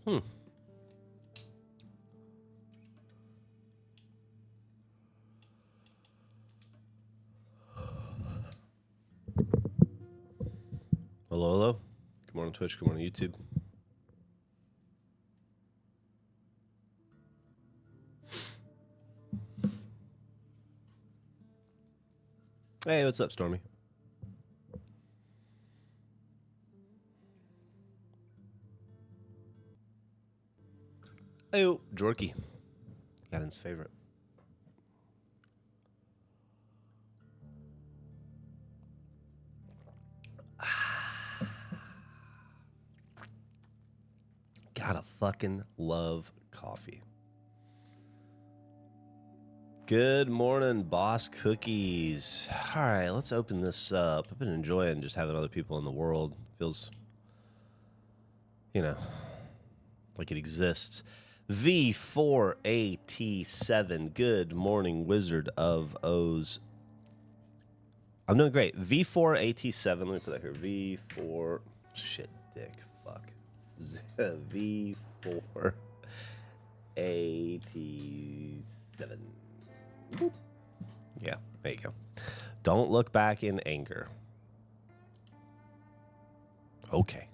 Hmm. Hello, hello. Good morning, Twitch. Good morning, YouTube. Hey, what's up, Stormy? Hey, Jorky. Gavin's favorite. Gotta fucking love coffee. Good morning, Boss Cookies. All right, let's open this up. I've been enjoying just having other people in the world. Feels, you know, like it exists. V4AT7. Good morning, Wizard of Oz. I'm doing great. V4AT7. Let me put that here. V4. Shit, dick. Fuck. V4AT7. Yeah, there you go. Don't look back in anger. Okay.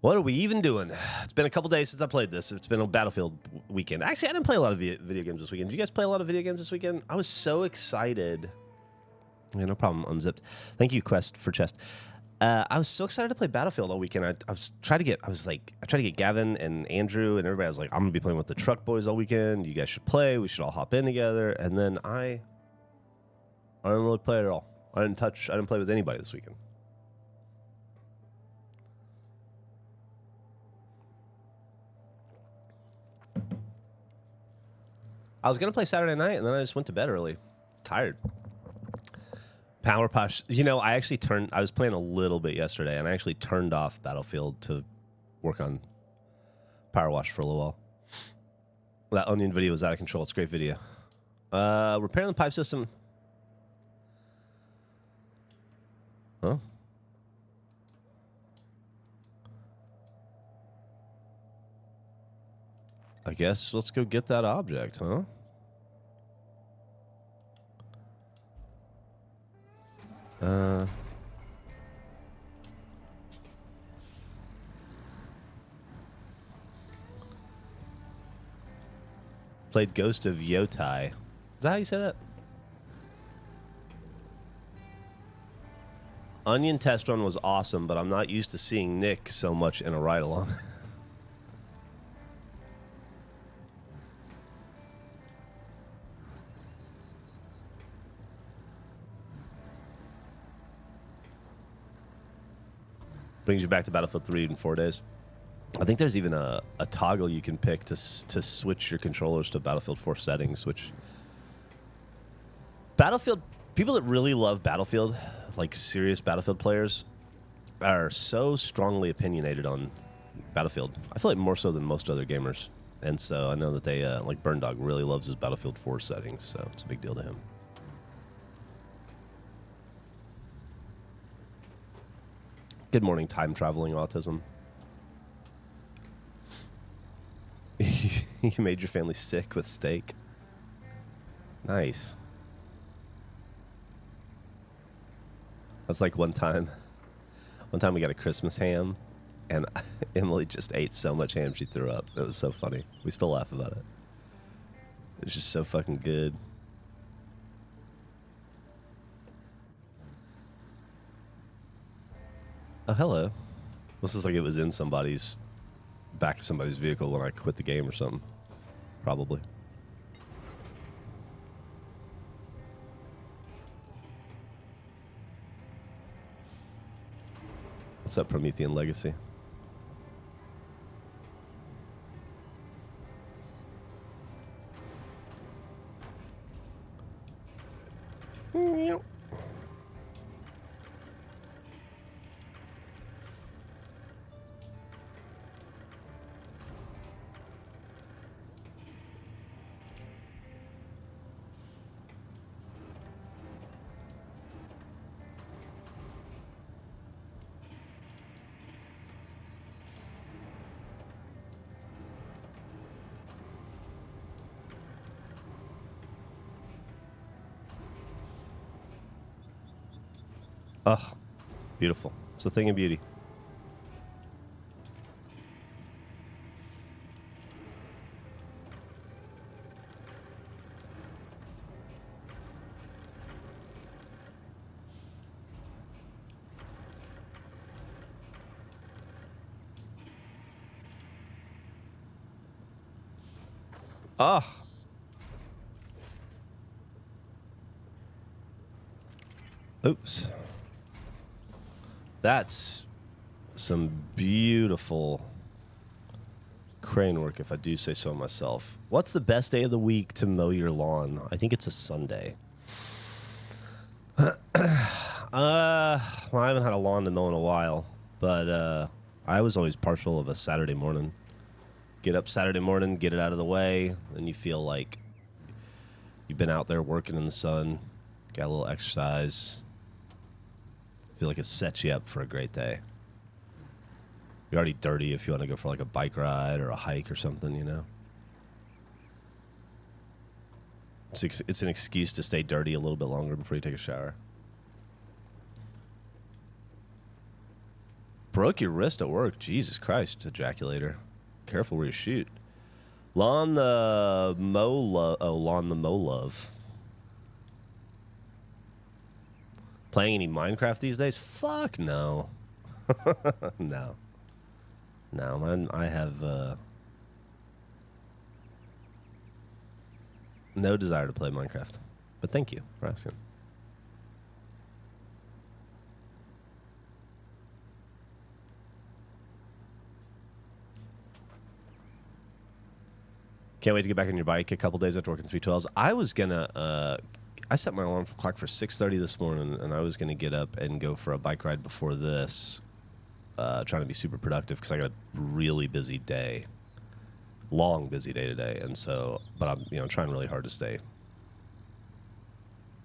What are we even doing? It's been a couple days since I played this. It's been a Battlefield weekend. Actually, I didn't play a lot of video games this weekend. Did you guys play a lot of video games this weekend? I was so excited. Yeah, no problem. Unzipped. Thank you, Quest for chest. I was so excited to play Battlefield all weekend. I tried to get Gavin and Andrew and everybody. I was like, I'm gonna be playing with the Truck Boys all weekend. You guys should play. We should all hop in together. And then I didn't really play at all. I didn't play with anybody this weekend. I was gonna play Saturday night, and then I just went to bed early. Tired. Power Push. You know, I was playing a little bit yesterday, and I actually turned off Battlefield to work on Power Wash for a little while. That onion video was out of control. It's a great video. Repairing the pipe system. Huh? I guess let's go get that object, huh? Played Ghost of Yotai. Is that how you say that? Onion Test Run was awesome, but I'm not used to seeing Nick so much in a ride-along. Brings you back to Battlefield 3 in 4 days. I think there's even a toggle you can pick to switch your controllers to Battlefield 4 settings, which... People that really love Battlefield, like serious Battlefield players, are so strongly opinionated on Battlefield. I feel like more so than most other gamers. And so I know that they, like Burn Dog, really loves his Battlefield 4 settings, so it's a big deal to him. Good morning, time-traveling autism. You made your family sick with steak. Nice. That's like one time we got a Christmas ham, and Emily just ate so much ham she threw up. It was so funny. We still laugh about it. It was just so fucking good. Oh, hello. This is like it was in back of somebody's vehicle when I quit the game or something. Probably. What's up, Promethean Legacy? Oh, beautiful. It's a thing of beauty. Oh. Oops. That's some beautiful crane work, if I do say so myself. What's the best day of the week to mow your lawn? I think it's a Sunday. Well, I haven't had a lawn to mow in a while, but I was always partial of a Saturday morning. Get up Saturday morning, get it out of the way, then you feel like you've been out there working in the sun, got a little exercise. Feel like it sets you up for a great day. You're already dirty if you want to go for like a bike ride or a hike or something, you know? It's an excuse to stay dirty a little bit longer before you take a shower. Broke your wrist at work. Jesus Christ, ejaculator. Careful where you shoot. Lawn the Mo Love. Playing any Minecraft these days? Fuck no. No. No, man, I have no desire to play Minecraft. But thank you for asking. Can't wait to get back on your bike a couple days after working 312s. I was gonna I set my alarm clock for 6:30 this morning, and I was gonna get up and go for a bike ride before this, trying to be super productive because I got a really busy day, long busy day today, and so, but I'm trying really hard to stay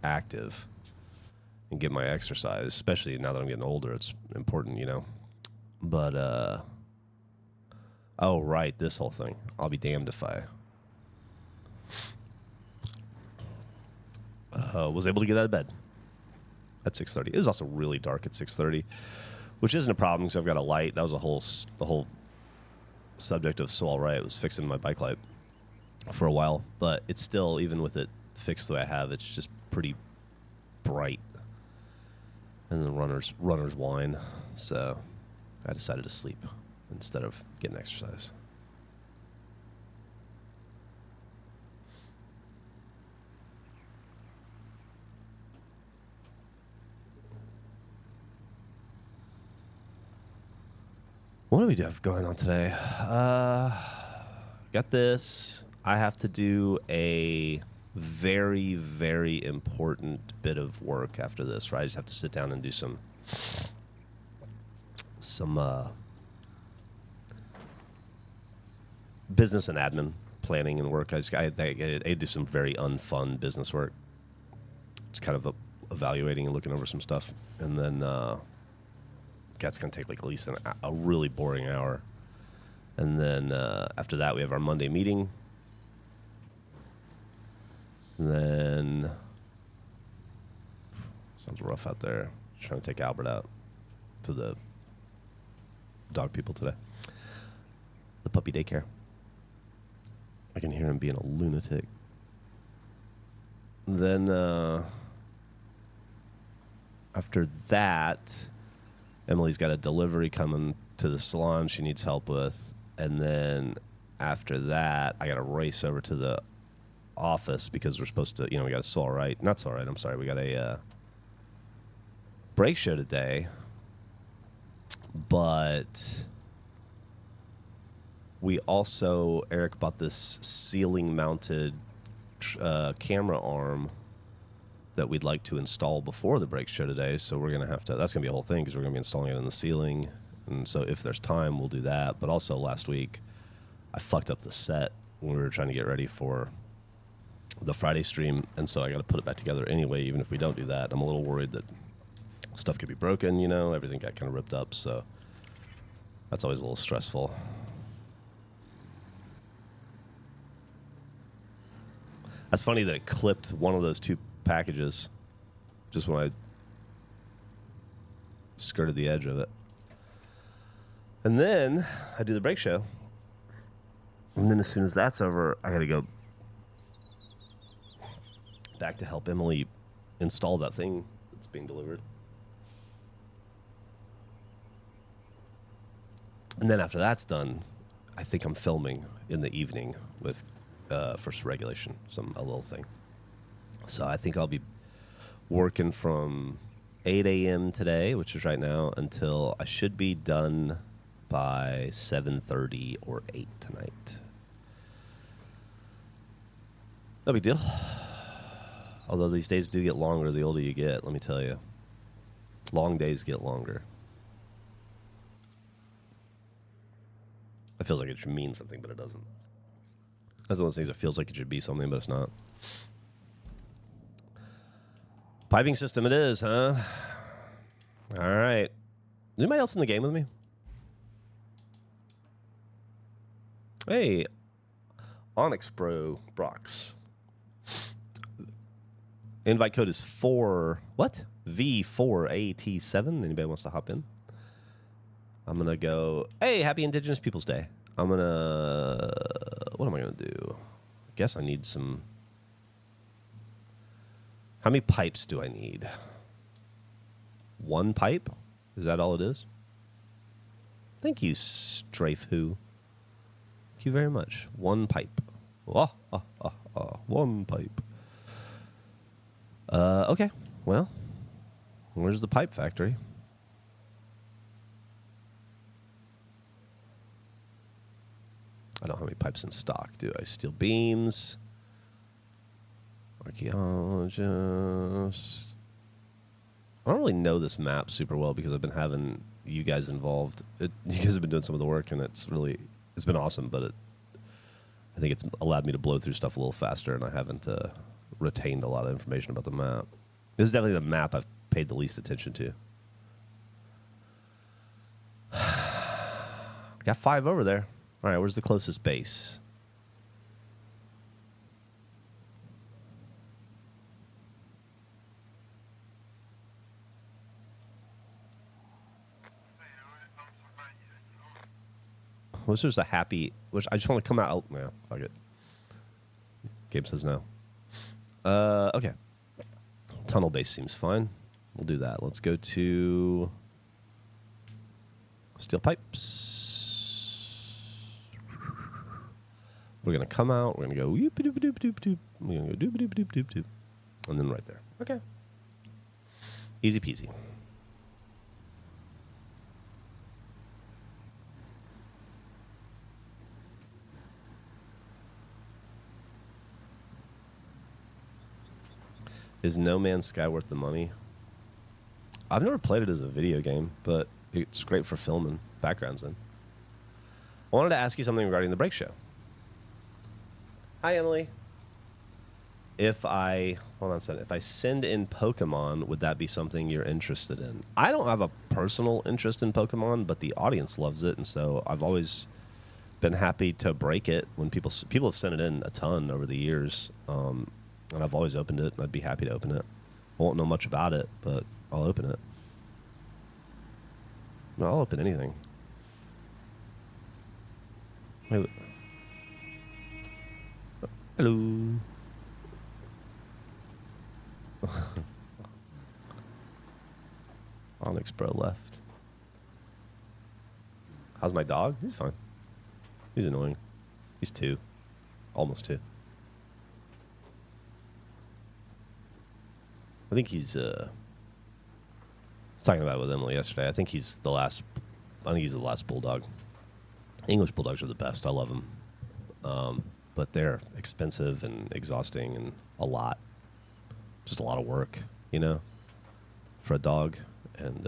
active and get my exercise, especially now that I'm getting older. It's important, But oh right, this whole thing. I'll be damned if I was able to get out of bed at 6:30. It was also really dark at 6:30, which isn't a problem because I've got a light. That was the whole subject of So All Right. It was fixing my bike light for a while, but it's still, even with it fixed the way I have, it's just pretty bright. And the runners whine, so I decided to sleep instead of getting exercise. What do we have going on today? Got this. I have to do a very, very important bit of work after this, right? I just have to sit down and do some business and admin planning and work. I do some very unfun business work. It's kind of evaluating and looking over some stuff, and then that's going to take like at least a really boring hour. And then after that, we have our Monday meeting. And then sounds rough out there. Trying to take Albert out to the dog people today. The puppy daycare. I can hear him being a lunatic. Then after that, Emily's got a delivery coming to the salon she needs help with. And then after that, I got to race over to the office because we're supposed to, we got a So All Right. Not So All Right, I'm sorry. We got a break show today. But we also, Eric bought this ceiling-mounted camera arm that we'd like to install before the break show today. So we're going to have to, that's going to be a whole thing because we're going to be installing it in the ceiling. And so if there's time, we'll do that. But also last week, I fucked up the set when we were trying to get ready for the Friday stream. And so I got to put it back together anyway, even if we don't do that. I'm a little worried that stuff could be broken, everything got kind of ripped up. So that's always a little stressful. That's funny that it clipped one of those two packages just when I skirted the edge of it. And then I do the break show. And then as soon as that's over, I got to go back to help Emily install that thing that's being delivered. And then after that's done, I think I'm filming in the evening with First Regulation, a little thing. So I think I'll be working from 8 a.m. today, which is right now, until I should be done by 7:30 or 8 tonight. No big deal. Although these days do get longer the older you get, let me tell you. Long days get longer. It feels like it should mean something, but it doesn't. That's one of those things that feels like it should be something, but it's not. Piping system it is, huh? All right. Is anybody else in the game with me? Hey, Onyx Bro Brox. Invite code is 4, what? V4AT7. Anybody wants to hop in? I'm going to go, hey, happy Indigenous Peoples Day. I'm going to, what am I going to do? I guess I need some, how many pipes do I need? 1 pipe? Is that all it is? Thank you, Strafe Who. Thank you very much. 1 pipe. 1 pipe. Okay. Well, where's the pipe factory? I don't have any pipes in stock, do I? Steel beams. Archaeologist. I don't really know this map super well because I've been having you guys involved. You guys have been doing some of the work, and it's been awesome, but I think it's allowed me to blow through stuff a little faster, and I haven't retained a lot of information about the map. This is definitely the map I've paid the least attention to. Got 5 over there. All right, where's the closest base? This is a happy, which I just want to come out. Oh, yeah, fuck it. Gabe says no. Okay. Tunnel base seems fine. We'll do that. Let's go to steel pipes. We're going to come out. We're going to go yoop-a-doop-a-doop-a-doop. We're going to go doop-a-doop-a-doop-a-doop. And then right there. Okay. Easy peasy. Is No Man's Sky worth the money? I've never played it as a video game, but it's great for filming backgrounds in. I wanted to ask you something regarding the break show. Hi, Emily. Hold on a second. If I send in Pokemon, would that be something you're interested in? I don't have a personal interest in Pokemon, but the audience loves it, and so I've always been happy to break it when people have sent it in a ton over the years, and I've always opened it, and I'd be happy to open it. I won't know much about it, but I'll open it. No, I'll open anything. Wait. Hello. Onyx Bro left. How's my dog? He's fine. He's annoying. He's 2. Almost 2. I think he's I was talking about it with Emily yesterday. I think he's the last bulldog. English bulldogs are the best. I love them. But they're expensive and exhausting and just a lot of work, for a dog. And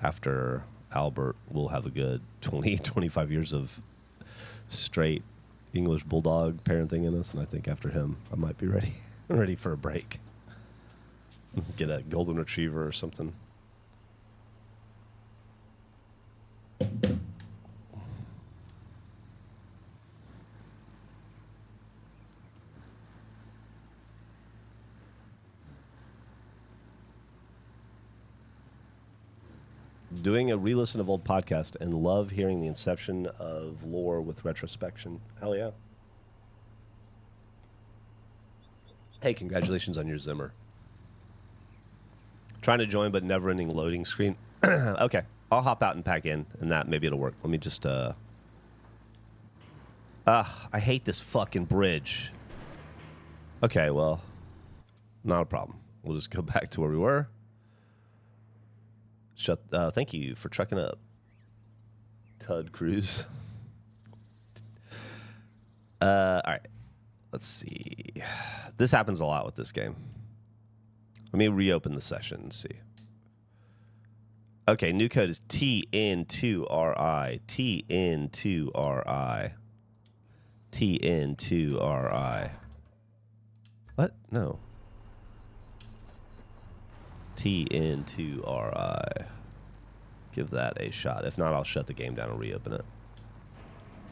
after Albert, we'll have a good 20, 25 years of straight English bulldog parenting in us. And I think after him, I might be ready for a break. Get a golden retriever or something. doing a re-listen of old podcast and love hearing the inception of lore with retrospection. Hell yeah. Hey, congratulations on your Zimmer. Trying to join, but never-ending loading screen. Okay, I'll hop out and pack in, and that maybe it'll work. Let me just, I hate this fucking bridge. Okay, well, not a problem. We'll just go back to where we were. Thank you for trucking up, Tud Cruz. All right, let's see. This happens a lot with this game. Let me reopen the session and see. Okay, new code is TN2RI. TN2RI. TN2RI. What? No. TN2RI. Give that a shot. If not, I'll shut the game down and reopen it.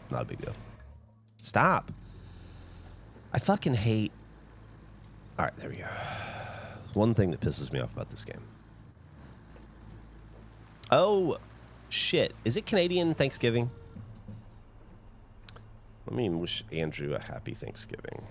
Not a big deal. Stop. I fucking hate... All right, there we go. One thing that pisses me off about this game. Oh, shit. Is it Canadian Thanksgiving? Let me wish Andrew a happy Thanksgiving.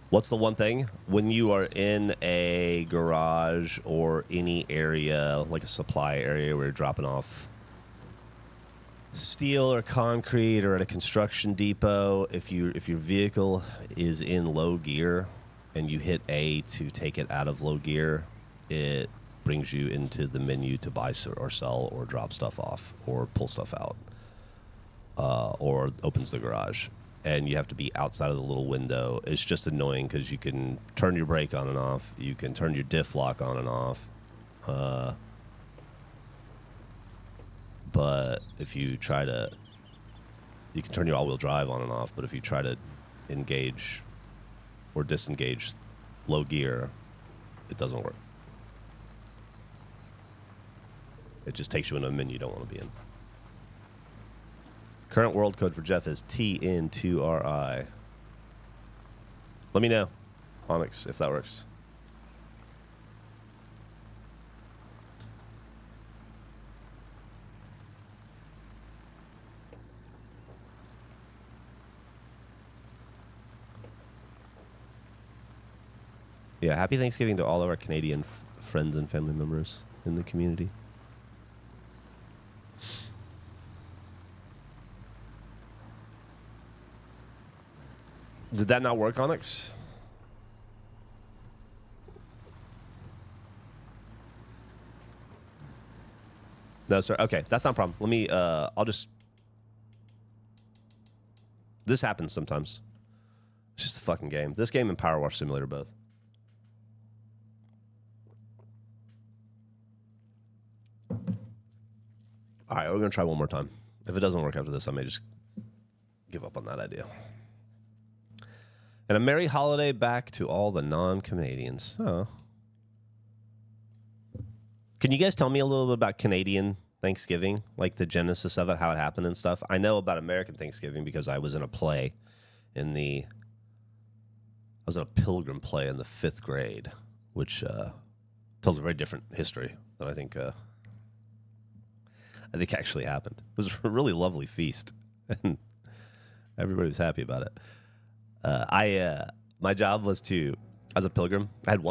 What's the one thing? When you are in a garage or any area, like a supply area where you're dropping off steel or concrete, or at a construction depot, if your vehicle is in low gear and you hit A to take it out of low gear, it brings you into the menu to buy or sell or drop stuff off or pull stuff out, or opens the garage. And you have to be outside of the little window. It's just annoying because you can turn your brake on and off. You can turn your diff lock on and off. But if you try to... You can turn your all-wheel drive on and off, but if you try to engage or disengage low gear, it doesn't work. It just takes you in a menu you don't want to be in. Current world code for Geoff is TN2RI. Let me know, Onyx, if that works. Yeah, happy Thanksgiving to all of our Canadian friends and family members in the community. Did that not work, Onyx? No, sir. Okay, that's not a problem. Let me, I'll just... This happens sometimes. It's just a fucking game. This game and Power Wash Simulator both. All right, we're going to try one more time. If it doesn't work after this, I may just give up on that idea. And a merry holiday back to all the non-Canadians. Oh. Can you guys tell me a little bit about Canadian Thanksgiving? Like the genesis of it, how it happened and stuff? I know about American Thanksgiving because I was in a play in the... I was in a pilgrim play in the 5th grade, which tells a very different history than I think actually happened. It was a really lovely feast, and everybody was happy about it. My job was to, as a pilgrim, I had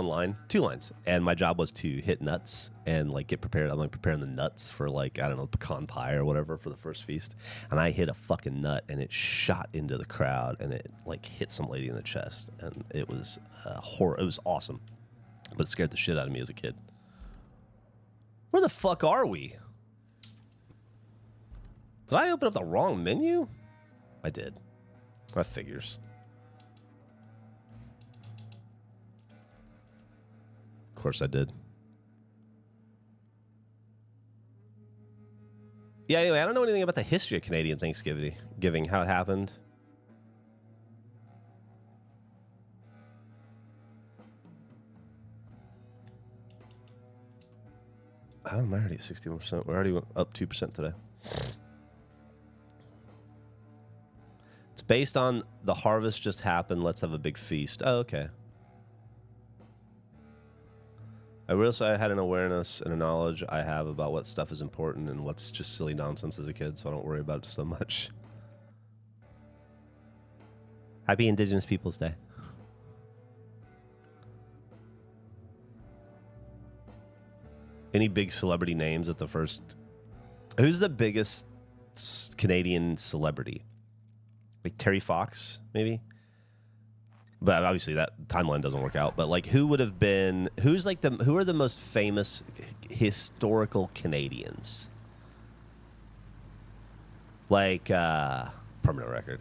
2 lines, and my job was to hit nuts and like get prepared. I'm like preparing the nuts for like, I don't know, pecan pie or whatever for the first feast. And I hit a fucking nut and it shot into the crowd and it like hit some lady in the chest. And it was horror. It was awesome, but it scared the shit out of me as a kid. Where the fuck are we? Did I open up the wrong menu? I did. That figures. Of course I did. Yeah, anyway, I don't know anything about the history of Canadian Thanksgiving, how it happened. Oh, I'm already at 61%. We're already up 2% today. It's based on the harvest just happened. Let's have a big feast. Oh, okay. I realized I had an awareness and a knowledge I have about what stuff is important and what's just silly nonsense as a kid, so I don't worry about it so much. Happy Indigenous Peoples Day. Any big celebrity names at the first? Who's the biggest Canadian celebrity? Like Terry Fox, maybe? But obviously that timeline doesn't work out. But like, who would have been? Who are the most famous historical Canadians? Like permanent record.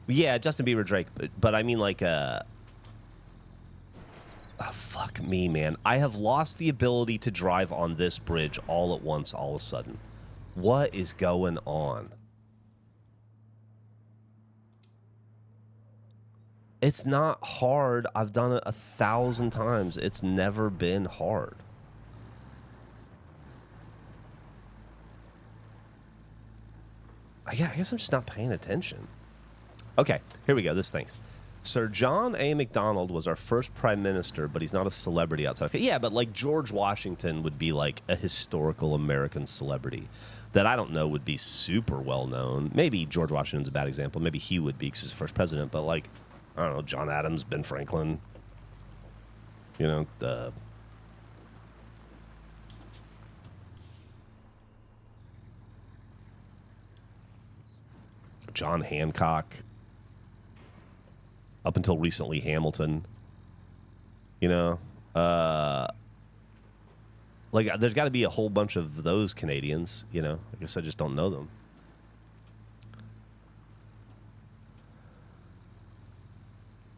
Yeah, Justin Bieber, Drake. But I mean like oh, fuck me, man. I have lost the ability to drive on this bridge all at once, all of a sudden. What is going on? It's not hard. I've done it 1,000 times. It's never been hard. I guess I'm just not paying attention. Okay, here we go. This thing's. Sir John A. Macdonald was our first prime minister, but he's not a celebrity outside. Yeah, but like George Washington would be like a historical American celebrity that I don't know would be super well known. Maybe George Washington's a bad example. Maybe he would be because he's first president, but like, I don't know, John Adams, Ben Franklin, you know, John Hancock, up until recently Hamilton, you know, like there's got to be a whole bunch of those Canadians, you know. I guess I just don't know them.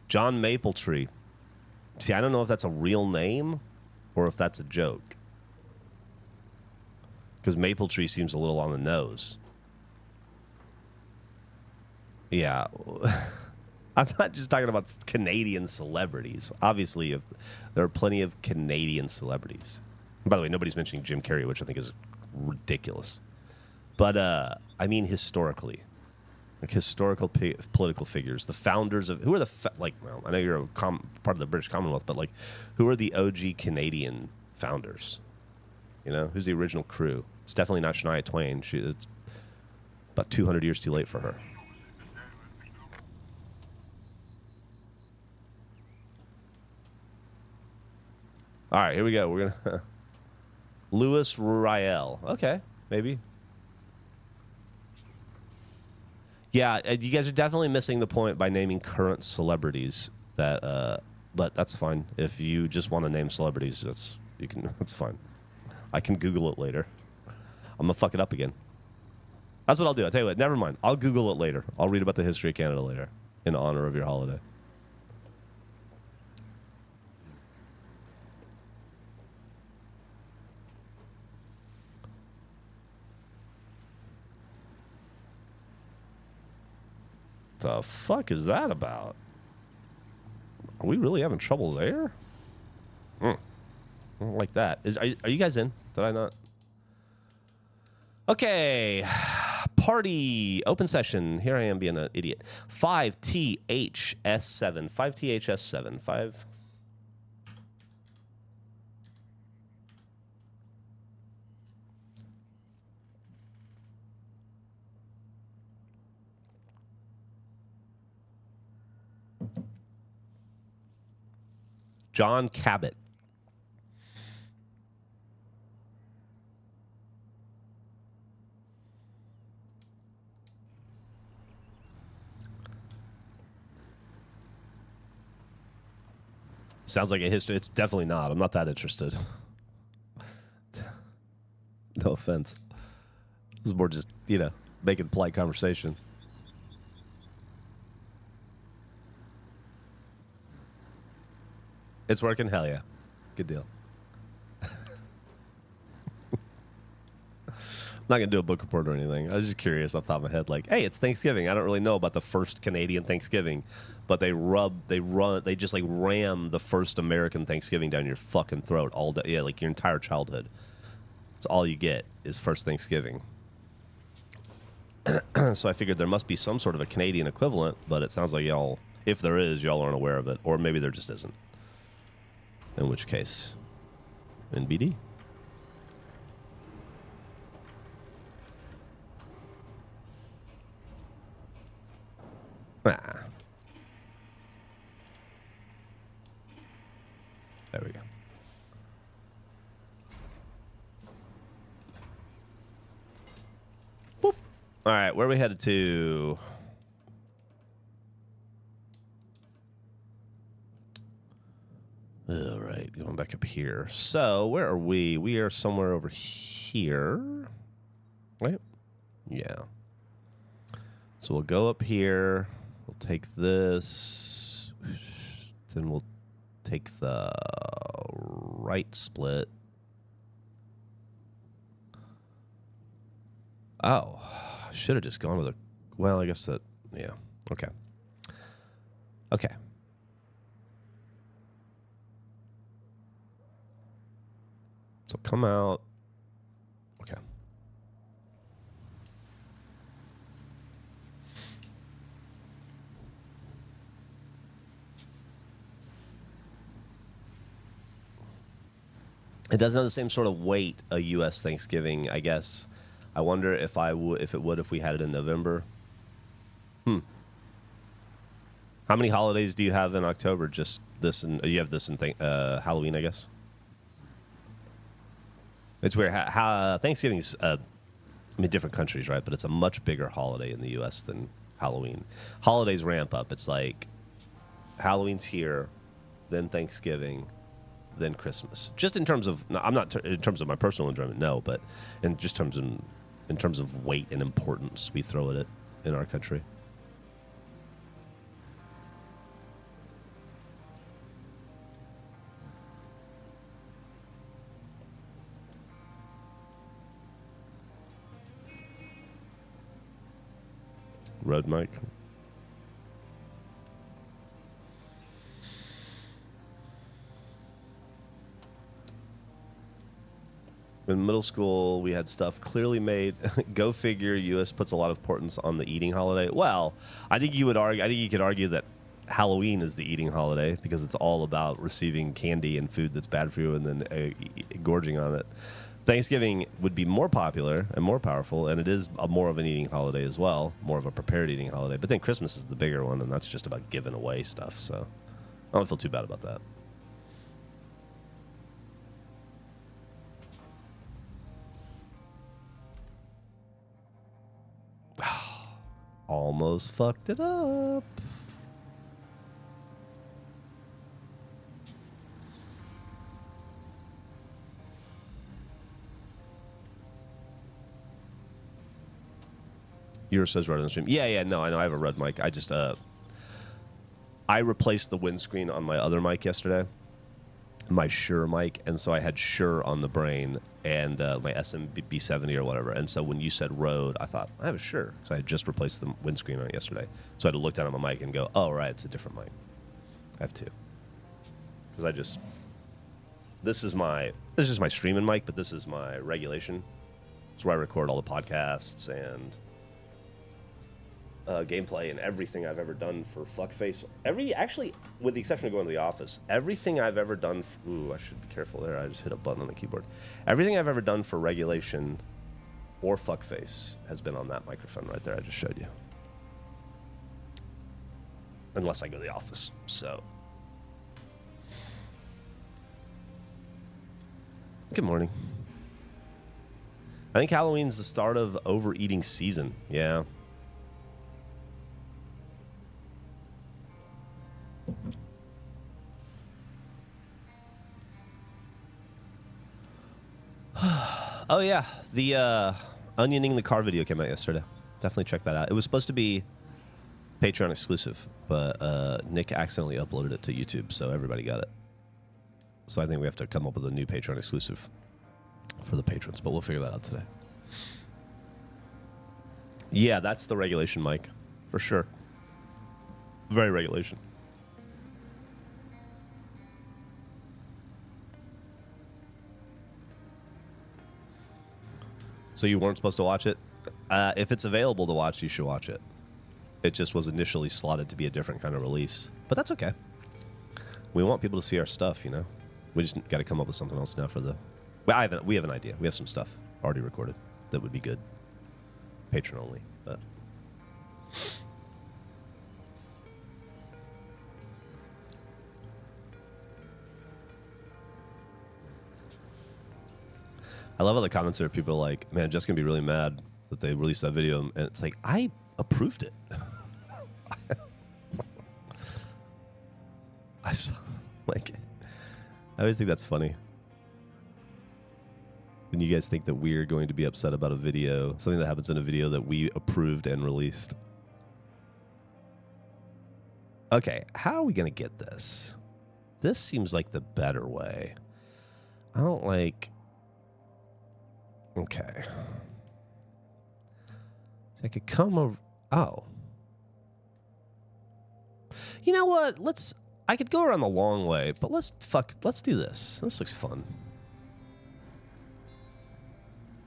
John Mapletree. See, I don't know if that's a real name or if that's a joke. Because Mapletree seems a little on the nose. Yeah. I'm not just talking about Canadian celebrities. Obviously, there are plenty of Canadian celebrities. And by the way, nobody's mentioning Jim Carrey, which I think is ridiculous. But, I mean historically. Like historical political figures, the founders of who are well, I know you're part of the British Commonwealth, but like, who are the OG Canadian founders? You know, who's the original crew? It's definitely not Shania Twain. It's about 200 years too late for her. All right, here we go. We're gonna Louis Riel. Okay, maybe. Yeah, you guys are definitely missing the point by naming current celebrities. But that's fine. If you just want to name celebrities, that's fine. I can Google it later. I'm gonna fuck it up again. That's what I'll do. I'll tell you what. Never mind. I'll Google it later. I'll read about the history of Canada later in honor of your holiday. The fuck is that about? Are we really having trouble there? I don't like that. Are you guys in? Did I not? Okay. Party. Open session. Here I am being an idiot. 5THS7. 5THS7. 5. John Cabot. Sounds like a history. It's definitely not. I'm not that interested. No offense. This is more just, making polite conversation. It's working? Hell yeah. Good deal. I'm not going to do a book report or anything. I was just curious off the top of my head. Like, hey, it's Thanksgiving. I don't really know about the first Canadian Thanksgiving, but they just like ram the first American Thanksgiving down your fucking throat all day. Yeah, like your entire childhood. It's all you get is first Thanksgiving. So I figured there must be some sort of a Canadian equivalent, but it sounds like y'all, if there is, y'all aren't aware of it, or maybe there just isn't. In which case, NBD. Ah. There we go. Boop. All right, where are we headed to? All right, going back up here. So, where are we? We are somewhere over here. Right? Yeah. So, we'll go up here. We'll take this. Then we'll take the right split. Oh, I should have just gone with a... Well, I guess that... Yeah. Okay. Okay. So come out. Okay. It doesn't have the same sort of weight a U.S. Thanksgiving, I guess. I wonder if if we had it in November. How many holidays do you have in October? Just this, and you have this in Halloween, I guess. It's weird. Thanksgiving's, different countries, right? But it's a much bigger holiday in the U.S. than Halloween. Holidays ramp up. It's like Halloween's here, then Thanksgiving, then Christmas. Just in terms of, I'm not in terms of my personal enjoyment, no, but in terms of weight and importance, we throw it in our country. Road mic. In middle school, we had stuff clearly made. Go figure. U.S. puts a lot of importance on the eating holiday. Well, I think you could argue that Halloween is the eating holiday because it's all about receiving candy and food that's bad for you and then gorging on it. Thanksgiving would be more popular and more powerful, and it is more of an eating holiday as well, more of a prepared eating holiday. But then Christmas is the bigger one, and that's just about giving away stuff. So I don't feel too bad about that. Almost fucked it up. Yours says right on the stream. Yeah, no, I know. I have a red mic. I just, I replaced the windscreen on my other mic yesterday, my Shure mic, and so I had Shure on the brain and my SMB70 or whatever. And so when you said Rode, I thought, I have a Shure, because I had just replaced the windscreen on it yesterday. So I had to look down at my mic and go, oh, right, it's a different mic. I have two. Because this is my streaming mic, but this is my regulation. It's where I record all the podcasts and gameplay and everything I've ever done for Fuckface. Actually, with the exception of going to the office, everything I've ever done. Ooh, I should be careful there. I just hit a button on the keyboard. Everything I've ever done for regulation or Fuckface has been on that microphone right there I just showed you. Unless I go to the office. So. Good morning. I think Halloween's the start of overeating season. Yeah. Oh yeah, the onioning the car video came out yesterday. Definitely check that out. It was supposed to be Patreon exclusive, but Nick accidentally uploaded it to YouTube, so everybody got it. So I think we have to come up with a new Patreon exclusive for the patrons, but we'll figure that out today. Yeah, that's the regulation mic, for sure. Very regulation. So you weren't supposed to watch it? If it's available to watch, you should watch it. It just was initially slotted to be a different kind of release. But that's okay. We want people to see our stuff, you know? We just got to come up with something else now for the... Well, we have an idea. We have some stuff already recorded that would be good. Patron only, but... I love how the comments are people are like, man, Jeff's going to be really mad that they released that video. And it's like, I approved it. I saw, like, I always think that's funny. When you guys think that we're going to be upset about a video, something that happens in a video that we approved and released. Okay, how are we going to get this? This seems like the better way. I don't like... Okay. So I could come over... Oh. You know what? I could go around the long way, but let's do this. This looks fun.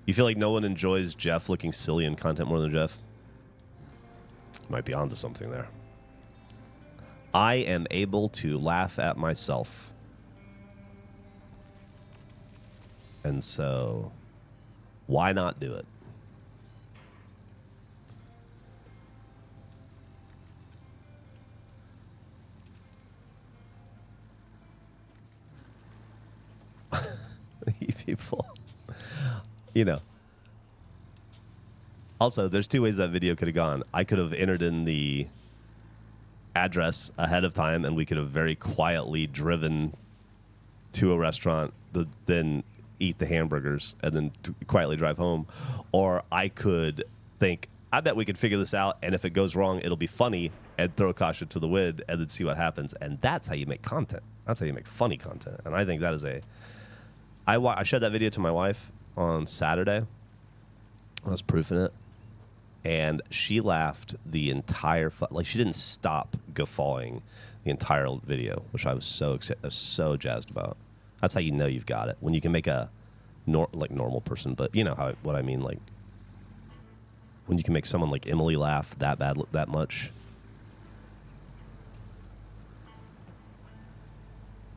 You feel like no one enjoys Geoff looking silly in content more than Geoff? Might be onto something there. I am able to laugh at myself. And so, why not do it? You people. You know. Also, there's two ways that video could have gone. I could have entered in the address ahead of time, and we could have very quietly driven to a restaurant, then eat the hamburgers, and then quietly drive home. Or I could think, I bet we could figure this out, and if it goes wrong, it'll be funny, and throw caution to the wind, and then see what happens. And that's how you make content. That's how you make funny content. And I think that is I showed that video to my wife on Saturday. I was proofing it. And she laughed the entire... Like, she didn't stop guffawing the entire video, which I was so jazzed about. That's how you know you've got it. When you can make a normal person, but you know what I mean, like... When you can make someone like Emily laugh that much.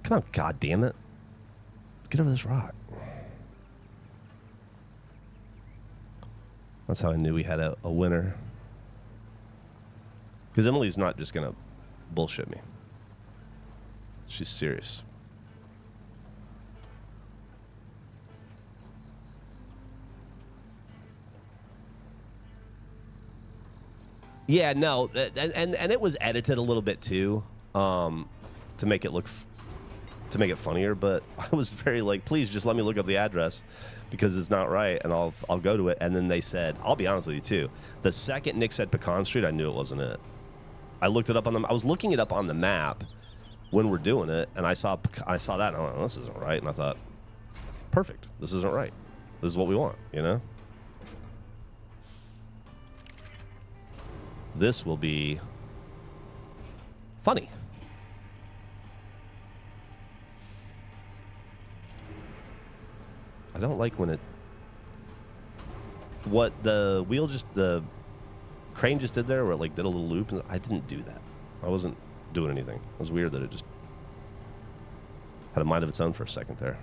Come on, God damn it. Get over this rock. That's how I knew we had a winner. Because Emily's not just going to bullshit me. She's serious. Yeah, no, and it was edited a little bit too, to make it funnier. But I was very like, please just let me look up the address because it's not right, and I'll go to it. And then they said, I'll be honest with you too. The second Nick said Pecan Street, I knew it wasn't it. I looked it up I was looking it up on the map when we're doing it, and I saw that, and I went, oh, this isn't right. And I thought, perfect, this isn't right. This is what we want, you know. This will be funny. I don't like when the crane just did there, where it like did a little loop, and I didn't do that. I wasn't doing anything. It was weird that it just had a mind of its own for a second there.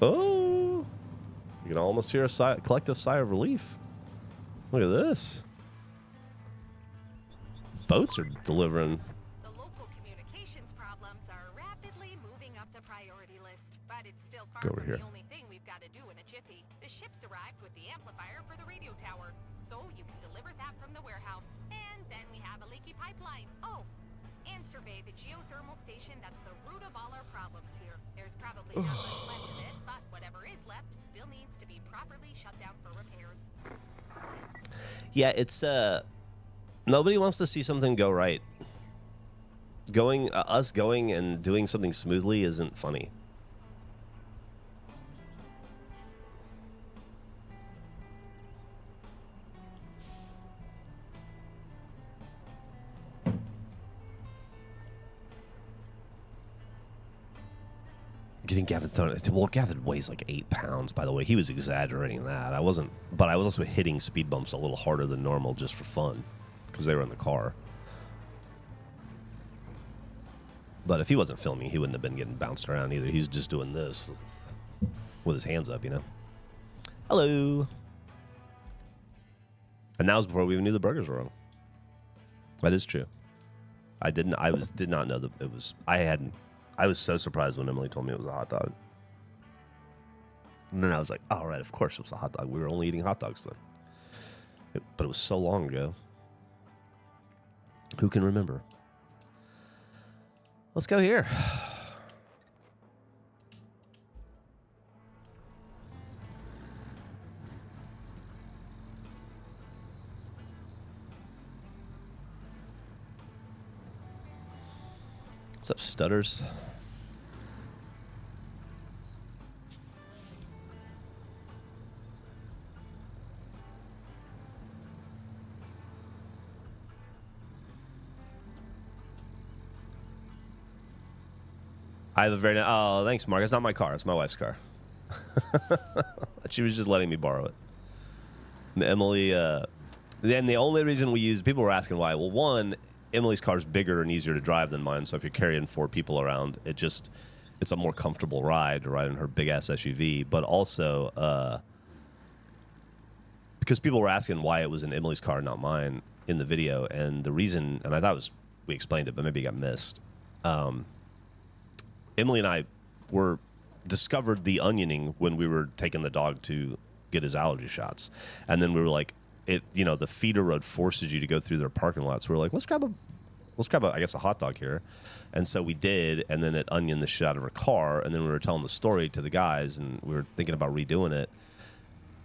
Oh, you can almost hear a collective sigh of relief. Look at this. Boats are delivering. The local communications problems are rapidly moving up the priority list, but it's still far Go over from here. the only thing we've got to do in a jiffy. The ship's arrived with the amplifier for the radio tower, so you can deliver that from the warehouse. And then we have a leaky pipeline. Oh, and survey the geothermal station that's the root of all our problems here. There's probably not much left of it, shut down for repairs. Yeah, it's nobody wants to see something go right. Us going and doing something smoothly isn't funny. Getting Gavin thrown. Well, Gavin weighs like 8 pounds, by the way. He was exaggerating that. I wasn't, but I was also hitting speed bumps a little harder than normal just for fun because they were in the car. But if he wasn't filming, he wouldn't have been getting bounced around either. He was just doing this with his hands up, you know. Hello. And that was before we even knew the burgers were wrong. That is true. I did not know that it was. I was so surprised when Emily told me it was a hot dog. And then I was like, oh, right, of course it was a hot dog. We were only eating hot dogs then. But it was so long ago. Who can remember? Let's go here. What's up, Stutters? I have a very oh, thanks, Mark. It's not my car. It's my wife's car. She was just letting me borrow it. Emily, then the only reason we use, people were asking why. Well, one, Emily's car's bigger and easier to drive than mine, so if you're carrying 4 people around, it's a more comfortable ride to ride in her big-ass SUV. But also, because people were asking why it was in Emily's car, not mine, in the video, and the reason, and I thought we explained it, but maybe it got missed. Emily and I discovered the onioning when we were taking the dog to get his allergy shots, and then we were like, the feeder road forces you to go through their parking lots. So we were like, let's grab I guess a hot dog here, and so we did, and then it onioned the shit out of her car, and then we were telling the story to the guys, and we were thinking about redoing it.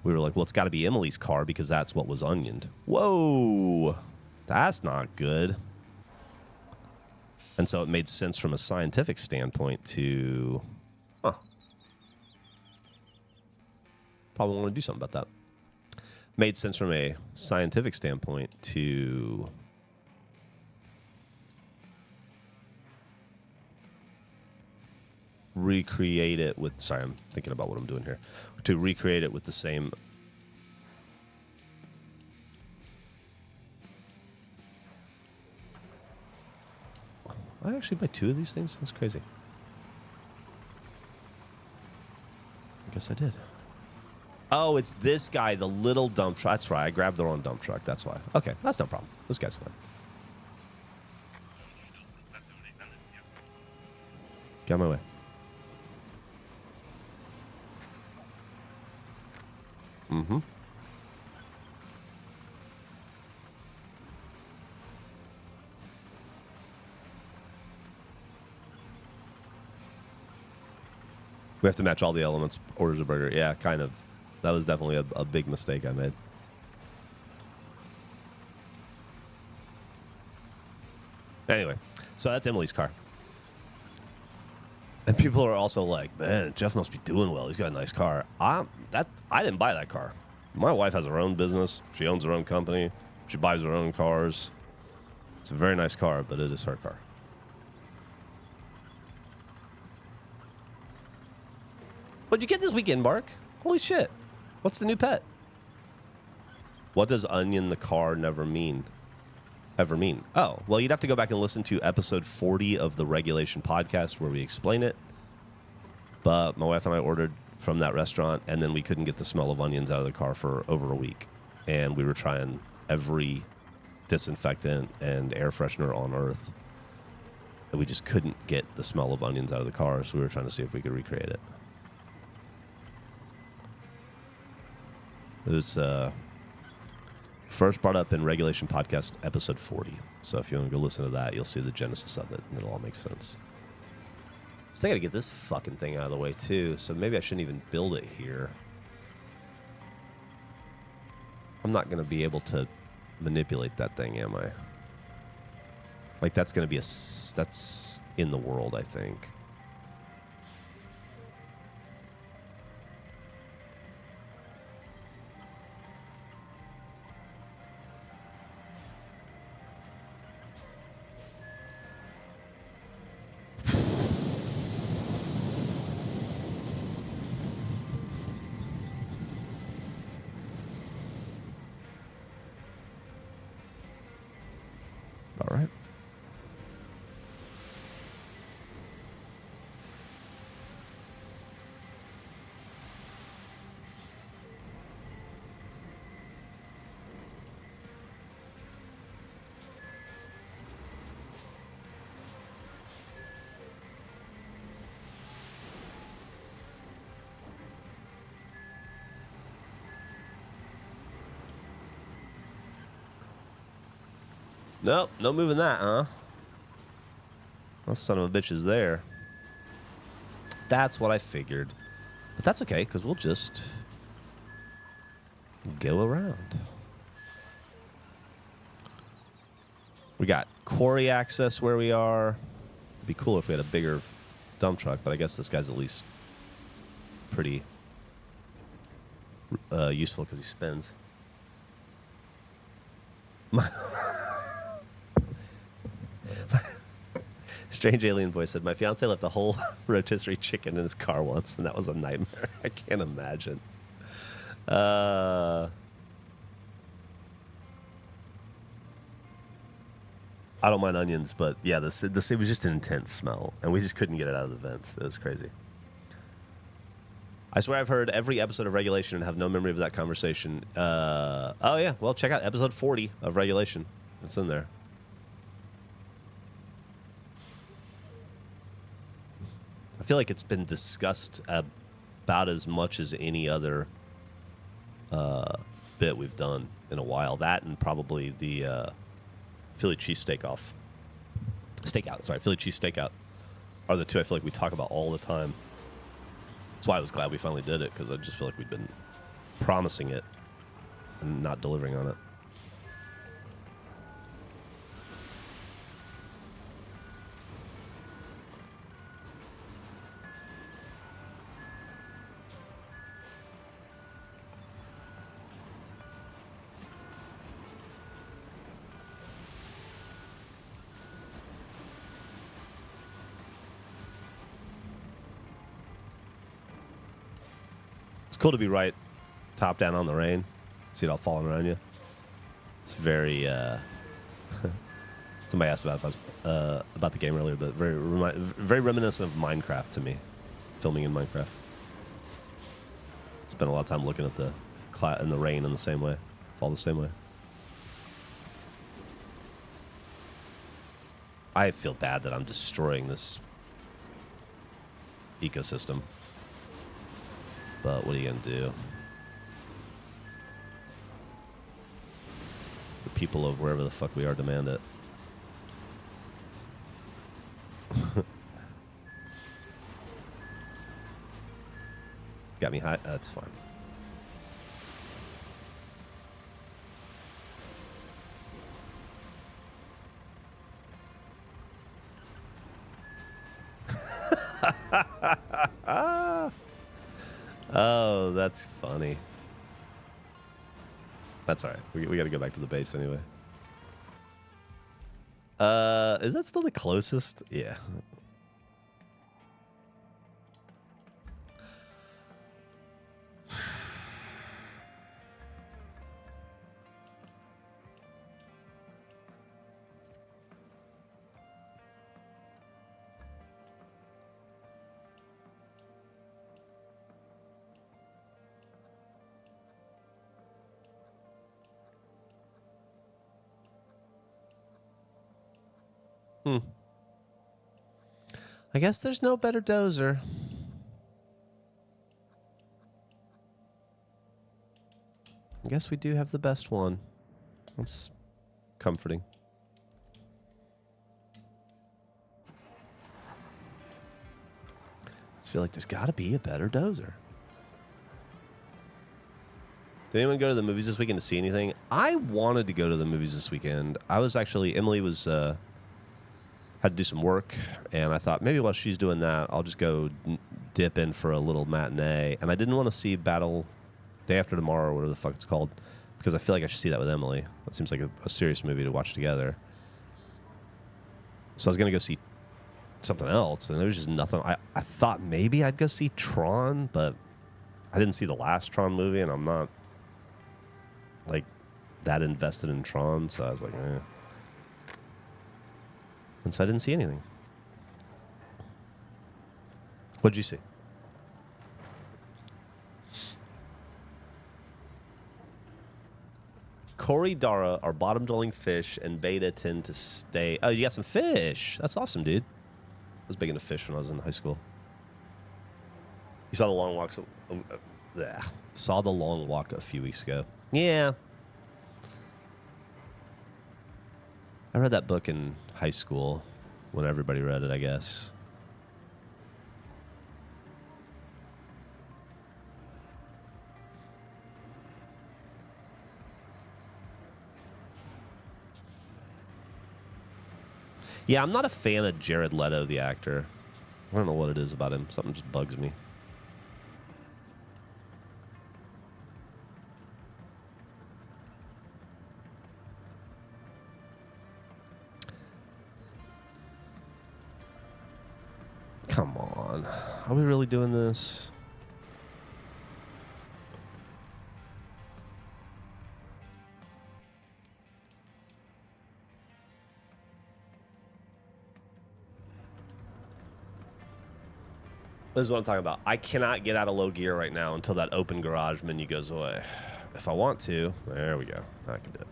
We were like, well, it's got to be Emily's car because that's what was onioned. Whoa, that's not good. And so it made sense from a scientific standpoint to, probably want to do something about that. Made sense from a scientific standpoint to recreate it with, sorry, I'm thinking about what I'm doing here. To recreate it with the same. I actually buy 2 of these things? That's crazy. I guess I did. Oh, it's this guy, the little dump truck. That's right. I grabbed the wrong dump truck. That's why. Okay, that's no problem. This guy's fine. Get out of my way. Mm-hmm. We have to match all the elements. Orders a burger. Yeah, kind of. That was definitely a big mistake I made. Anyway, so that's Emily's car. And people are also like, man, Geoff must be doing well. He's got a nice car. I didn't buy that car. My wife has her own business. She owns her own company. She buys her own cars. It's a very nice car, but it is her car. What'd you get this weekend, Mark? Holy shit. What's the new pet? What does onion the car never mean? Ever mean? Oh, well, you'd have to go back and listen to episode 40 of the Regulation podcast where we explain it. But my wife and I ordered from that restaurant, and then we couldn't get the smell of onions out of the car for over a week. And we were trying every disinfectant and air freshener on earth. And we just couldn't get the smell of onions out of the car, so we were trying to see if we could recreate it. It was first brought up in Regulation Podcast episode 40. So if you want to go listen to that, you'll see the genesis of it, and it'll all make sense. Still got to get this fucking thing out of the way, too. So maybe I shouldn't even build it here. I'm not going to be able to manipulate that thing, am I? Like, that's going to be that's in the world, I think. All right. Nope, no moving that, huh? That son of a bitch is there. That's what I figured. But that's okay, because we'll just go around. We got quarry access where we are. It'd be cool if we had a bigger dump truck, but I guess this guy's at least pretty useful because he spins. Strange alien voice said, my fiance left a whole rotisserie chicken in his car once, and that was a nightmare. I can't imagine. I don't mind onions, but yeah, this it was just an intense smell, and we just couldn't get it out of the vents. It was crazy. I swear I've heard every episode of Regulation and have no memory of that conversation. Oh yeah, well, check out episode 40 of Regulation. It's in there. I feel like it's been discussed about as much as any other bit we've done in a while. That and probably the Philly cheese stakeout. Philly cheese stakeout are the two I feel like we talk about all the time. That's why I was glad we finally did it, because I just feel like we've been promising it and not delivering on it. It's cool to be right top down on the rain. See it all falling around you. It's very... somebody asked about the game earlier, but very reminiscent of Minecraft to me. Filming in Minecraft. Spent a lot of time looking at the in the rain in the same way. Fall the same way. I feel bad that I'm destroying this ecosystem. But what are you going to do? The people of wherever the fuck we are demand it. Got me high? That's fine. Oh, that's funny. That's all right. We got to go back to the base anyway. Is that still the closest? Yeah. I guess there's no better dozer. I guess we do have the best one. That's comforting. I just feel like there's got to be a better dozer. Did anyone go to the movies this weekend to see anything? I wanted to go to the movies this weekend. I was actually, Emily was had to do some work, and I thought maybe while she's doing that, I'll just go dip in for a little matinee. And I didn't want to see Battle Day After Tomorrow, or whatever the fuck it's called, because I feel like I should see that with Emily. That seems like a serious movie to watch together. So I was going to go see something else, and there was just nothing. I thought maybe I'd go see Tron, but I didn't see the last Tron movie, and I'm not like that invested in Tron, so I was like, eh. And so I didn't see anything. What'd you see? Cory, Dara are bottom-dwelling fish, and Beta tend to stay... Oh, you got some fish. That's awesome, dude. I was big into fish when I was in high school. You saw the long walk... saw the long walk a few weeks ago. Yeah. I read that book in high school when everybody read it, I guess. Yeah, I'm not a fan of Jared Leto, the actor. I don't know what it is about him. Something just bugs me. Come on. Are we really doing this? This is what I'm talking about. I cannot get out of low gear right now until that open garage menu goes away. If I want to, there we go. I can do it.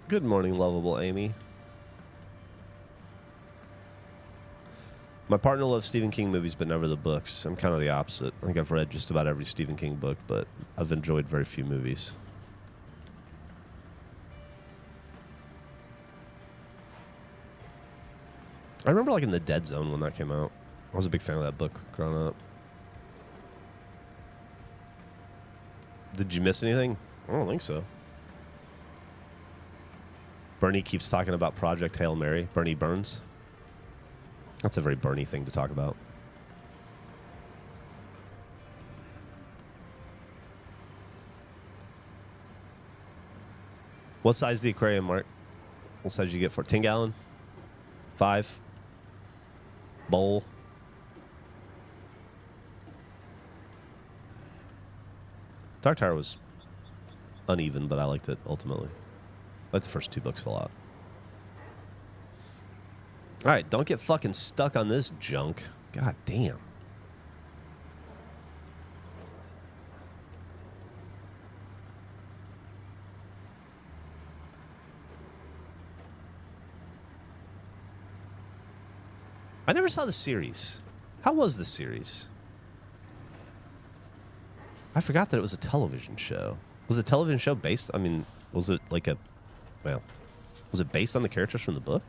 Good morning, lovable Amy. My partner loves Stephen King movies, but never the books. I'm kind of the opposite. I think I've read just about every Stephen King book, but I've enjoyed very few movies. I remember like in The Dead Zone when that came out. I was a big fan of that book growing up. Did you miss anything? I don't think so. Bernie keeps talking about Project Hail Mary. Bernie Burns. That's a very Bernie thing to talk about. What size is the aquarium, Mark? What size did you get for it? 10 gallon? 5? Bowl? Dark Tower was uneven, but I liked it ultimately. I liked the first 2 books a lot. All right, don't get fucking stuck on this junk. God damn. I never saw the series. How was the series? I forgot that it was a television show. Was the television show based... I mean, was it like a... Well, was it based on the characters from the book?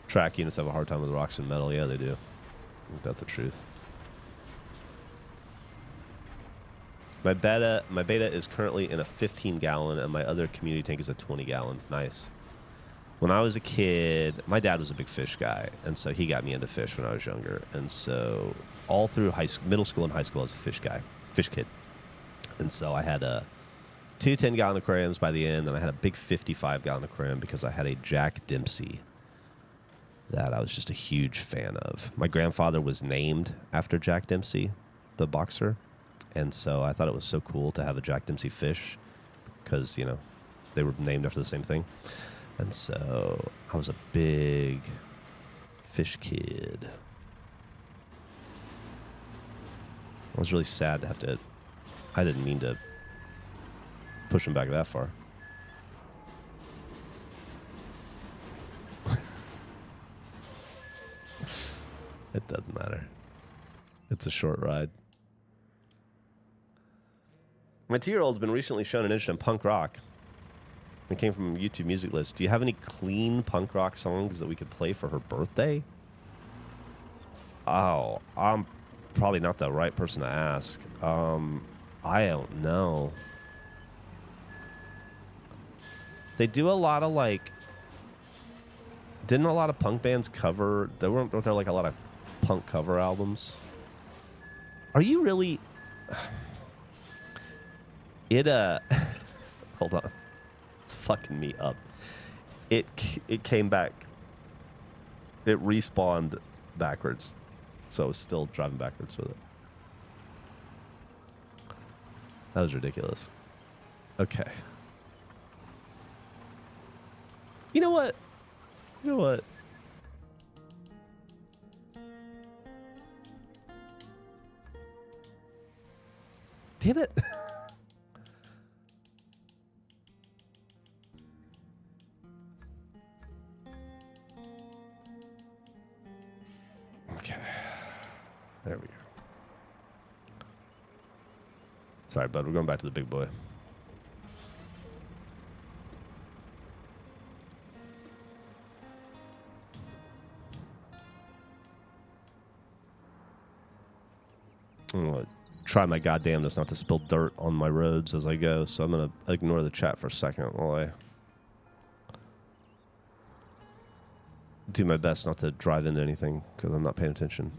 Track units have a hard time with rocks and metal. Yeah, they do. Ain't that the truth? My beta is currently in a 15 gallon, and my other community tank is a 20 gallon. Nice. When I was a kid, my dad was a big fish guy, and so he got me into fish when I was younger. And so all through middle school and high school, I was a fish guy, fish kid. And so I had 2 10-gallon aquariums by the end, and I had a big 55-gallon aquarium because I had a Jack Dempsey that I was just a huge fan of. My grandfather was named after Jack Dempsey, the boxer. And so I thought it was so cool to have a Jack Dempsey fish because, you know, they were named after the same thing. And so I was a big fish kid. I was really sad to have to... I didn't mean to push him back that far. It doesn't matter. It's a short ride. My 2-year-old's been recently shown an interest in punk rock. It came from a YouTube music list. Do you have any clean punk rock songs that we could play for her birthday? Oh, I'm probably not the right person to ask. I don't know. They do a lot of like... Didn't a lot of punk bands cover... weren't there like a lot of punk cover albums? Are you really... It, hold on. It's fucking me up. It came back. It respawned backwards. So I was still driving backwards with it. That was ridiculous. Okay. You know what? Damn it. Okay. There we go. Sorry, bud. We're going back to the big boy. I'm going to try my goddamnedest not to spill dirt on my roads as I go, so I'm going to ignore the chat for a second while I do my best not to drive into anything because I'm not paying attention.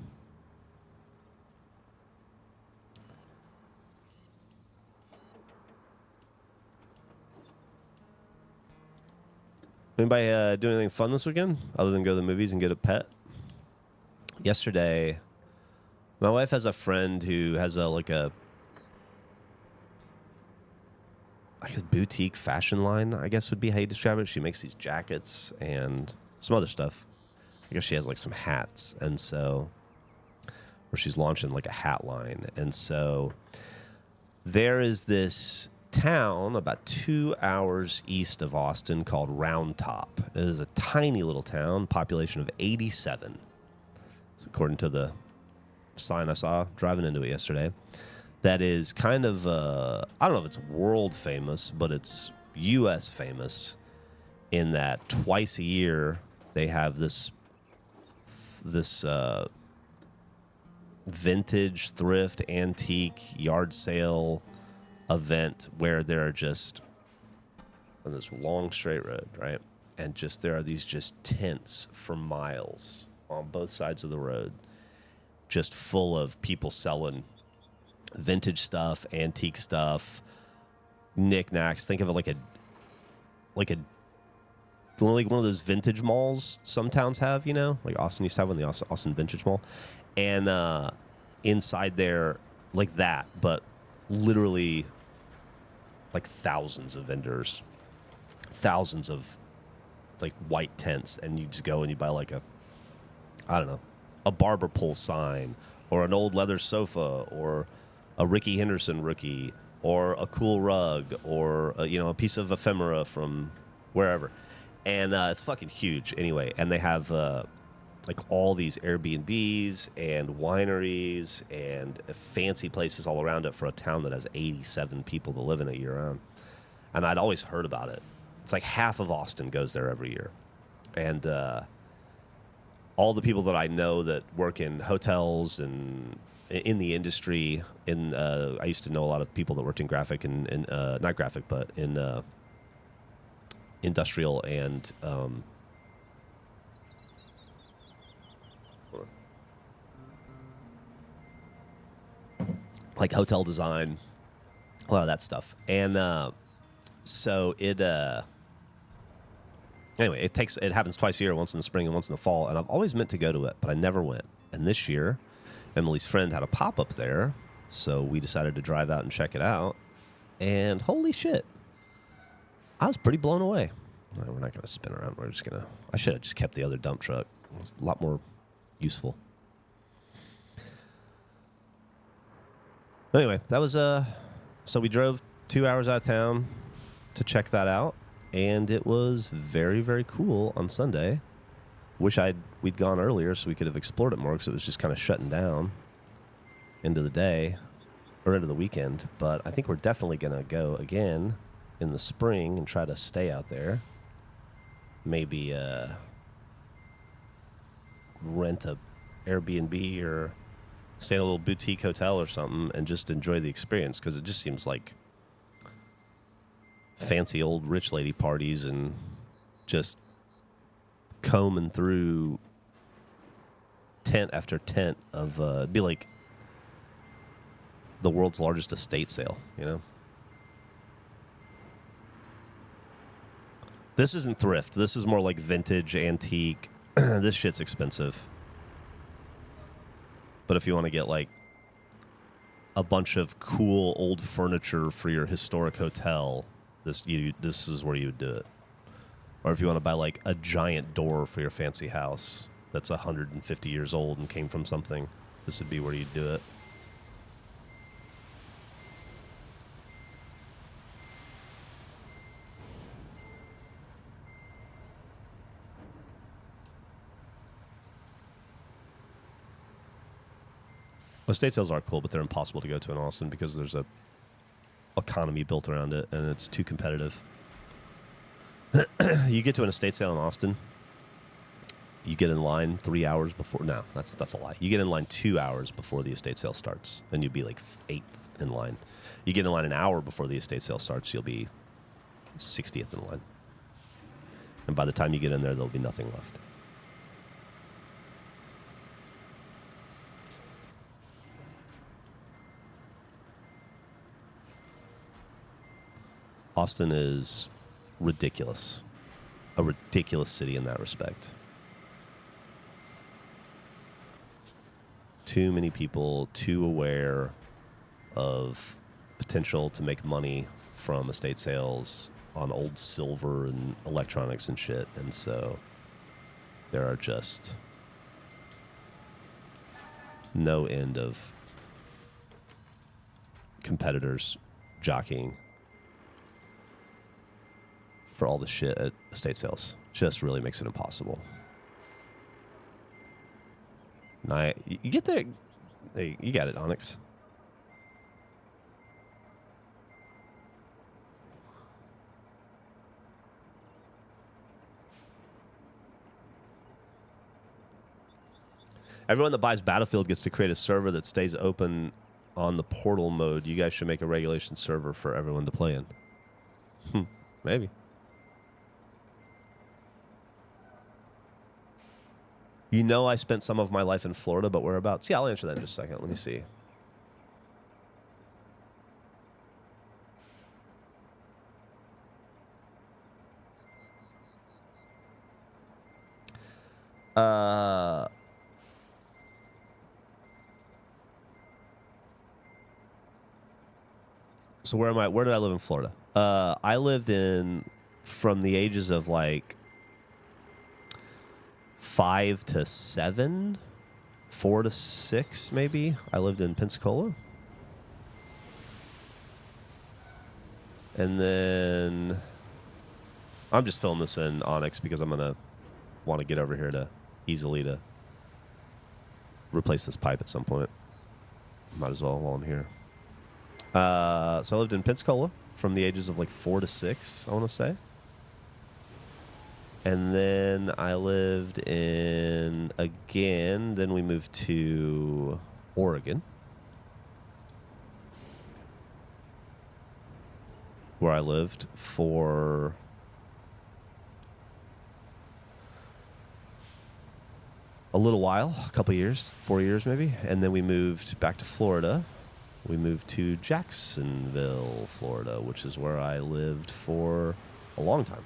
Anybody do anything fun this weekend other than go to the movies and get a pet? Yesterday, my wife has a friend who has I guess boutique fashion line, I guess would be how you describe it. She makes these jackets and some other stuff. I guess she has like some hats, and so, or she's launching like a hat line. And so there is this town about 2 hours east of Austin called Round Top. It is a tiny little town, population of 87. It's according to the sign I saw driving into it yesterday. That is kind of, I don't know if it's world famous, but it's U.S. famous in that twice a year they have this vintage, thrift, antique, yard sale event where there are just on this long straight road, right? And just there are these just tents for miles on both sides of the road, just full of people selling vintage stuff, antique stuff, knickknacks. Think of it like one of those vintage malls some towns have, like Austin used to have one, the Austin Vintage Mall. And inside there, like that, but literally like thousands of vendors, thousands of like white tents, and you just go and you buy like a barber pole sign or an old leather sofa or a Ricky Henderson rookie or a cool rug or a piece of ephemera from wherever. And it's fucking huge anyway. And they have like all these Airbnbs and wineries and fancy places all around it for a town that has 87 people that live in it year-round. And I'd always heard about it. It's like half of Austin goes there every year. And all the people that I know that work in hotels and in the industry, I used to know a lot of people that worked in graphic and not graphic, but in industrial and like hotel design, a lot of that stuff. And so it anyway, it happens twice a year, once in the spring and once in the fall, and I've always meant to go to it, but I never went. And this year, Emily's friend had a pop-up there, so we decided to drive out and check it out. And holy shit, I was pretty blown away. No, we're not going to spin around. We're just going to... I should have just kept the other dump truck. It was a lot more useful. Anyway, that was... So we drove 2 hours out of town to check that out, and it was very, very cool on Sunday. Wish we'd gone earlier so we could have explored it more because it was just kind of shutting down. end of the day or into the weekend. But I think we're definitely going to go again in the spring and try to stay out there. Maybe rent a Airbnb or stay in a little boutique hotel or something and just enjoy the experience, because it just seems like fancy old rich lady parties and just combing through tent after tent of it'd be like the world's largest estate sale, you know? This isn't thrift. This is more like vintage, antique. This shit's expensive. But if you want to get like a bunch of cool old furniture for your historic hotel, this is where you would do it. Or if you want to buy like a giant door for your fancy house that's 150 years old and came from something, this would be where you'd do it. Estate sales are cool, but they're impossible to go to in Austin because there's a economy built around it, and it's too competitive. You get to an estate sale in Austin, you get in line 3 hours before. No, that's a lie. You get in line 2 hours before the estate sale starts, and you'll be like 8th in line. You get in line an hour before the estate sale starts, you'll be 60th in line. And by the time you get in there, there'll be nothing left. Austin is ridiculous. A ridiculous city in that respect. Too many people, too aware of potential to make money from estate sales on old silver and electronics and shit. And so there are just no end of competitors jockeying for all the shit at estate sales. Just really makes it impossible. You get there. Hey, you got it, Onyx. Everyone that buys Battlefield gets to create a server that stays open on the portal mode. You guys should make a regulation server for everyone to play in. Maybe. You know, I spent some of my life in Florida, but whereabouts? Yeah, I'll answer that in just a second. Let me see. So where am I? Where did I live in Florida? I lived in from the ages of like 5 to 7, 4 to 6, maybe. I lived in Pensacola. And then I'm just filling this in Onyx because I'm going to want to get over here to easily to replace this pipe at some point. Might as well while I'm here. So I lived in Pensacola from the ages of like 4 to 6, I want to say. And then I lived in, again, then we moved to Oregon, where I lived for a little while, a couple years, 4 years maybe. And then we moved back to Florida. We moved to Jacksonville, Florida, which is where I lived for a long time.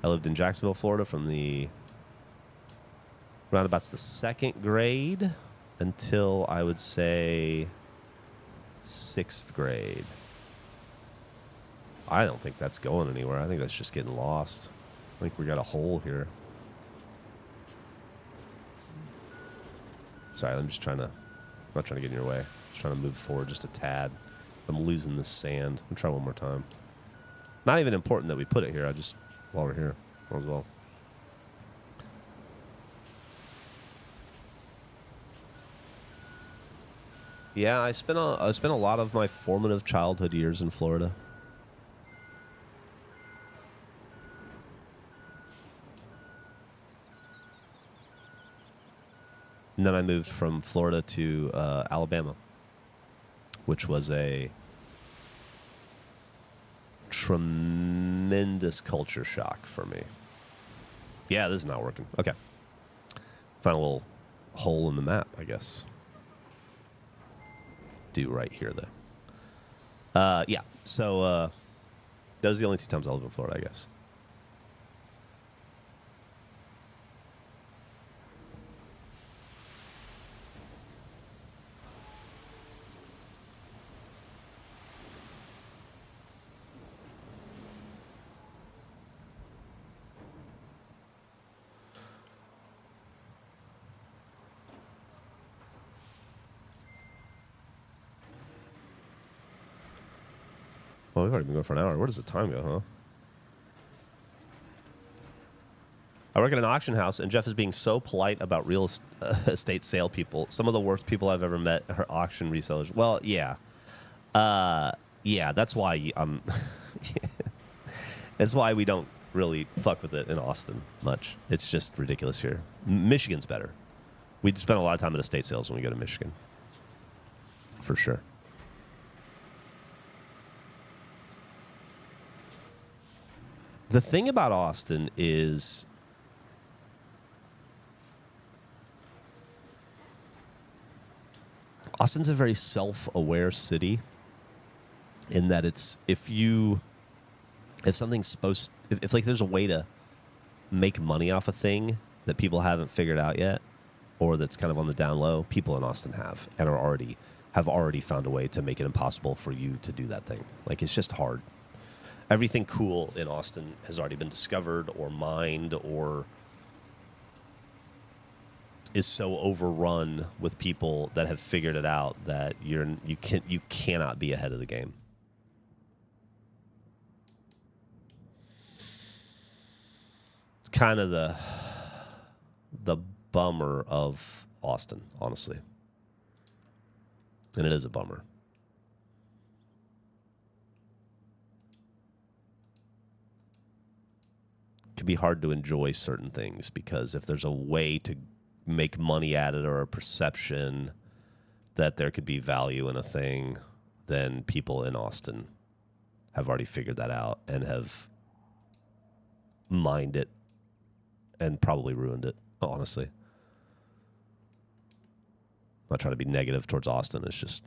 I lived in Jacksonville, Florida from the roundabouts the 2nd grade until I would say 6th grade. I don't think that's going anywhere. I think that's just getting lost. I think we got a hole here. Sorry, I'm not trying to get in your way. Just trying to move forward just a tad. I'm losing this sand. I'll try one more time. Not even important that we put it here. While we're here, might as well. Yeah, I spent a lot of my formative childhood years in Florida. And then I moved from Florida to Alabama, which was a tremendous culture shock for me. Yeah, this is not working. Okay. Find a little hole in the map, I guess. Do right here, though. Yeah. So those are the only 2 times I lived in Florida, I guess. Well, we've already been going for an hour. Where does the time go, huh? I work at an auction house, and Geoff is being so polite about real estate sale people. Some of the worst people I've ever met are auction resellers. Well, yeah. Yeah, that's why that's why we don't really fuck with it in Austin much. It's just ridiculous here. Michigan's better. We spend a lot of time at estate sales when we go to Michigan. For sure. The thing about Austin is Austin's a very self-aware city in that it's if something's supposed if like there's a way to make money off a thing that people haven't figured out yet or that's kind of on the down low, people in Austin have already found a way to make it impossible for you to do that thing. Like it's just hard. Everything cool in Austin has already been discovered or mined or is so overrun with people that have figured it out that you cannot be ahead of the game. It's kind of the bummer of Austin, honestly. And it is a bummer. It can be hard to enjoy certain things because if there's a way to make money at it or a perception that there could be value in a thing, then people in Austin have already figured that out and have mined it and probably ruined it, honestly. I'm not trying to be negative towards Austin. It's just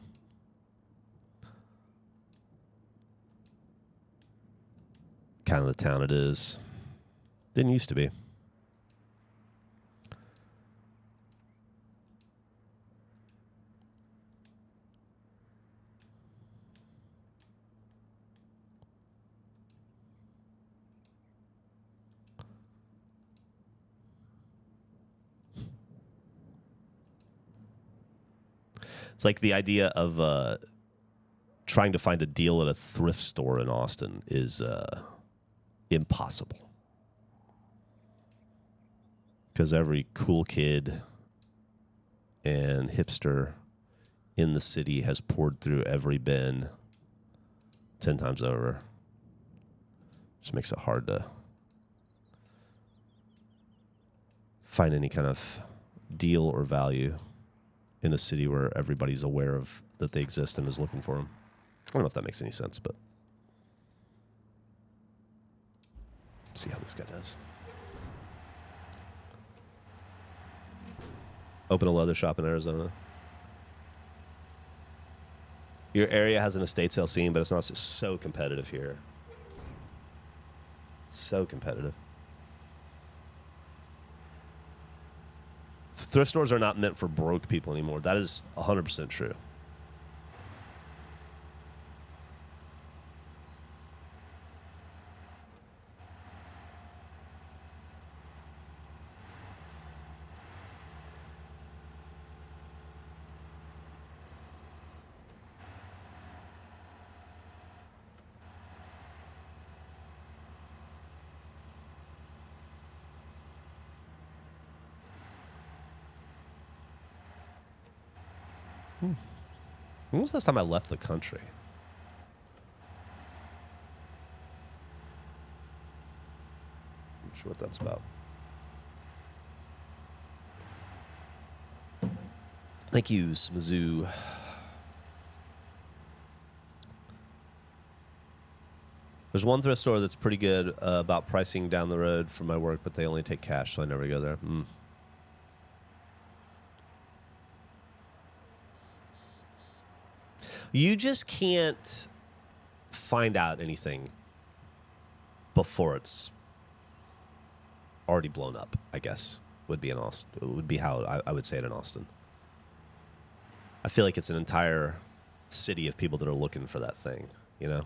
kind of the town it is. Didn't used to be. It's like the idea of trying to find a deal at a thrift store in Austin is impossible. Because every cool kid and hipster in the city has poured through every bin 10 times over. Just makes it hard to find any kind of deal or value in a city where everybody's aware of that they exist and is looking for them. I don't know if that makes any sense, but let's see how this guy does. Open a leather shop in Arizona. Your area has an estate sale scene, but it's not so competitive here. So competitive. Thrift stores are not meant for broke people anymore. That is 100% true. When was the last time I left the country? I'm not sure what that's about. Thank you, Smazoo. There's one thrift store that's pretty good about pricing down the road for my work, but they only take cash, so I never go there. You just can't find out anything before it's already blown up, I guess, would be in Austin. It would be how I would say it in Austin. I feel like it's an entire city of people that are looking for that thing, you know?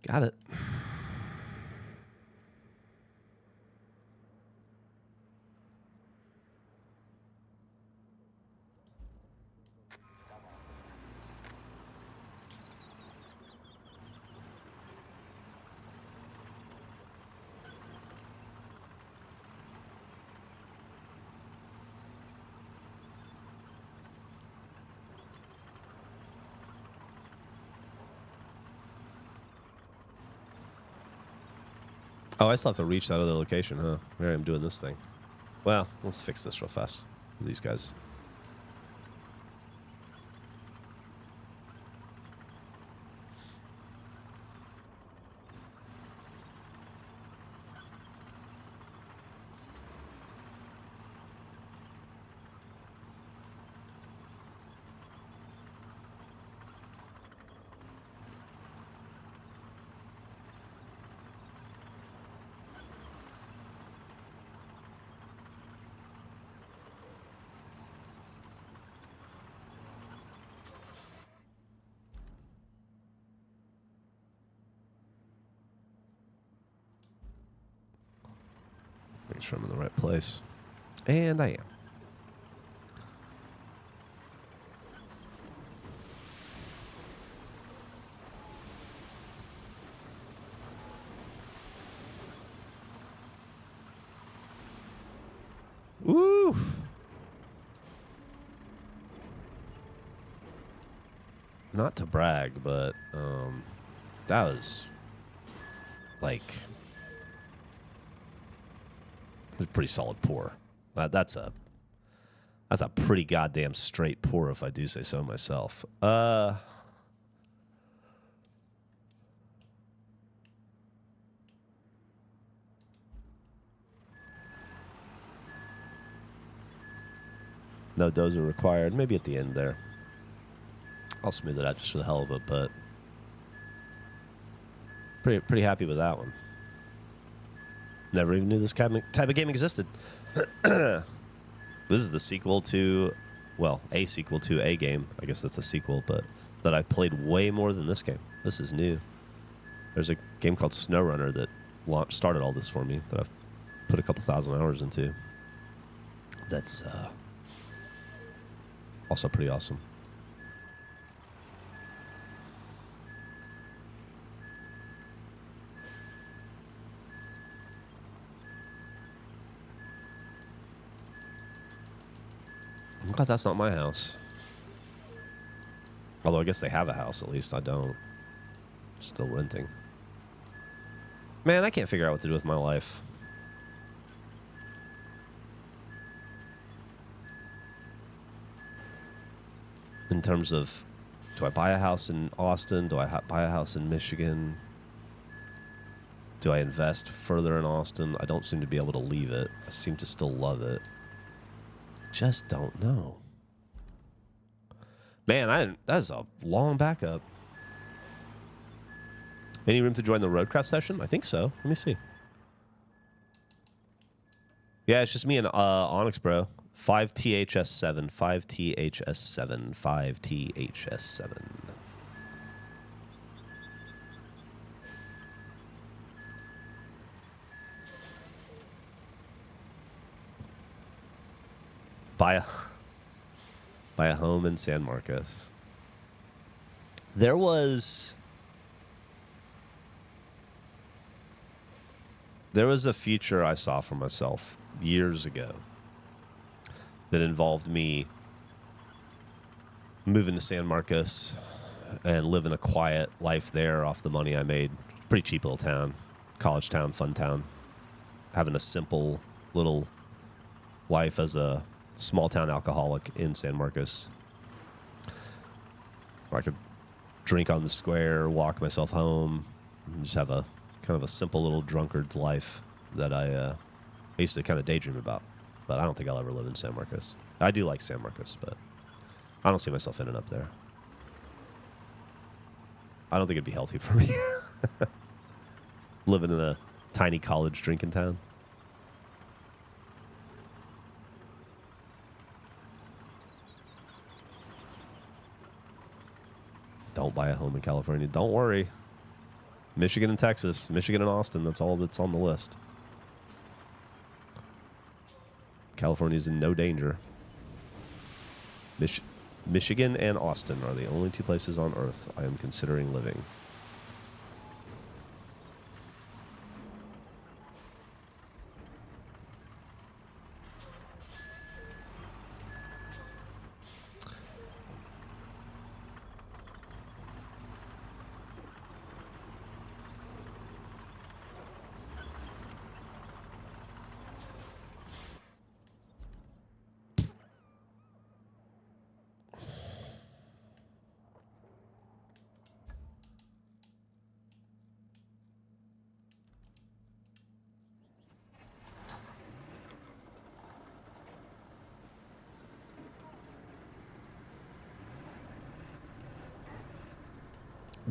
Got it. Oh, I still have to reach that other location, huh? Here I am doing this thing. Well, let's fix this real fast for these guys. Make sure I'm in the right place. And I am. Woo! Not to brag, but that was like it was a pretty solid pour. That's a pretty goddamn straight pour, if I do say so myself. No dozer required. Maybe at the end there. I'll smooth it out just for the hell of it, but pretty happy with that one. Never even knew this type of game existed. This is the sequel to, well, a sequel to a game. I guess that's a sequel, but that I played way more than this game. This is new. There's a game called SnowRunner that started all this for me that I've put a couple thousand hours into. That's also pretty awesome. I'm glad that's not my house. Although I guess they have a house, at least I don't. Still renting. Man, I can't figure out what to do with my life. In terms of, do I buy a house in Austin? Do I buy a house in Michigan? Do I invest further in Austin? I don't seem to be able to leave it. I seem to still love it. Just don't know. Man, that is a long backup. Any room to join the Roadcraft session? I think so. Let me see. Yeah, it's just me and Onyx, bro. 5THS7, 5THS7, 5THS7. Buy a home in San Marcos. There was a feature I saw for myself years ago that involved me moving to San Marcos and living a quiet life there off the money I made. Pretty cheap little town, college town, fun town. Having a simple little life as a small town alcoholic in San Marcos. Where I could drink on the square, walk myself home, and just have a kind of a simple little drunkard's life that I used to kind of daydream about. But I don't think I'll ever live in San Marcos. I do like San Marcos, but I don't see myself ending up there. I don't think it'd be healthy for me. Living in a tiny college drinking town. Don't buy a home in California. Don't worry. Michigan and Texas. Michigan and Austin. That's all that's on the list. California's in no danger. Michigan and Austin are the only two places on Earth I am considering living.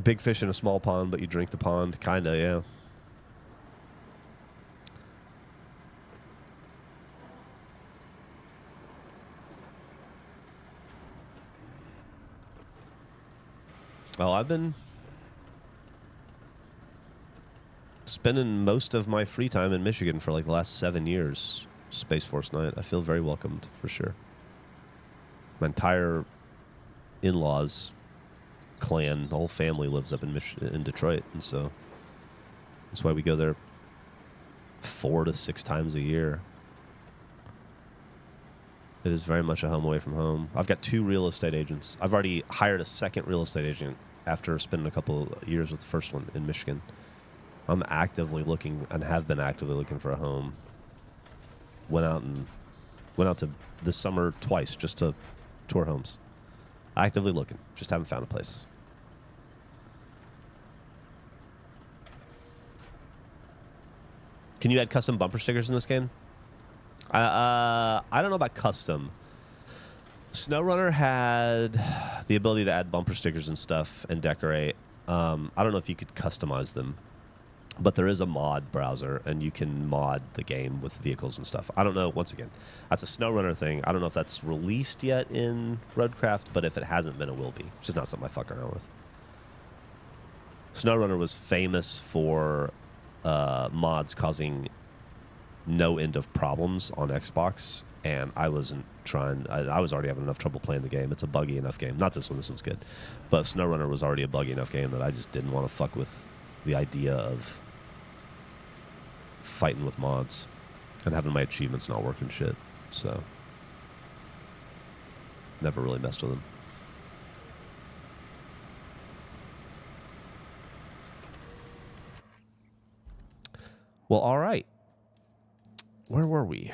Big fish in a small pond, but you drink the pond. Kinda, yeah. Well, I've been spending most of my free time in Michigan for like the last 7 years. Space Force Night. I feel very welcomed, for sure. My entire in-laws clan, the whole family lives up in Detroit, and so that's why we go there 4 to 6 times a year. It is very much a home away from home. I've got 2 real estate agents. I've already hired a second real estate agent after spending a couple of years with the first one in Michigan. I'm actively looking and have been actively looking for a home. Went out to this summer twice just to tour homes. Actively looking, just haven't found a place. Can you add custom bumper stickers in this game? I don't know about custom. SnowRunner had the ability to add bumper stickers and stuff and decorate. I don't know if you could customize them, but there is a mod browser, and you can mod the game with vehicles and stuff. I don't know. Once again, that's a SnowRunner thing. I don't know if that's released yet in Roadcraft, but if it hasn't been, it will be. It's just not something I fuck around with. SnowRunner was famous for mods causing no end of problems on Xbox, and I wasn't trying. I was already having enough trouble playing the game. It's a buggy enough game. Not this one. This one's good. But SnowRunner was already a buggy enough game that I just didn't want to fuck with the idea of fighting with mods and having my achievements not working shit. So never really messed with them. Well, all right. Where were we?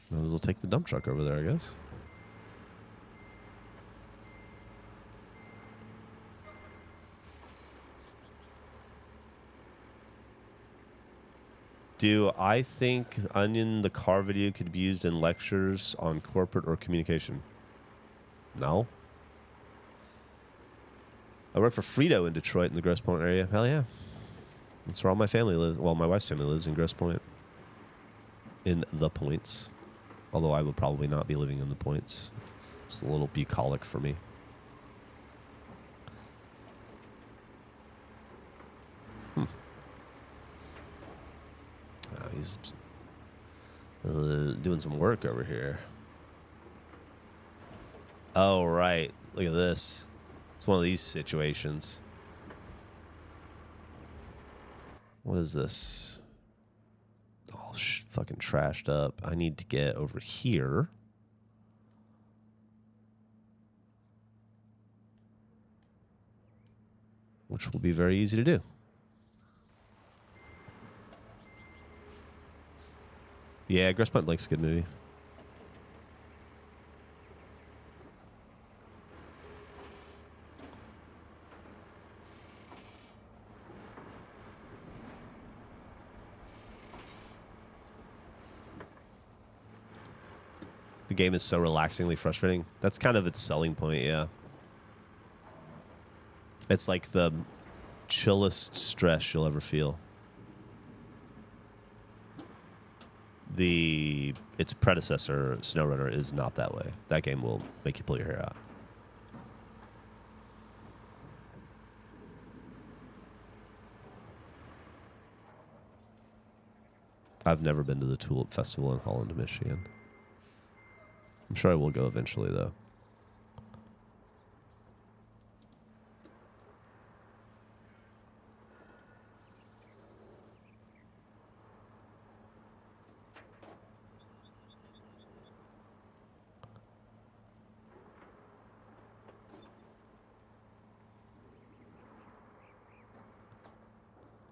Might as well take the dump truck over there, I guess. Do I think Onion the car video could be used in lectures on corporate or communication? No. I work for Frito in Detroit in the Grosse Pointe area. Hell yeah. That's where all my family lives. Well, my wife's family lives in Grosse Pointe. In the Points. Although I would probably not be living in the Points. It's a little bucolic for me. Oh, he's doing some work over here. Oh, right. Look at this. It's one of these situations. What is this? All fucking trashed up. I need to get over here. Which will be very easy to do. Yeah, Grosse Pointe Blake's a good movie. The game is so relaxingly frustrating. That's kind of its selling point, yeah. It's like the chillest stress you'll ever feel. Its predecessor, SnowRunner, is not that way. That game will make you pull your hair out. I've never been to the Tulip Festival in Holland, Michigan. I'm sure I will go eventually, though.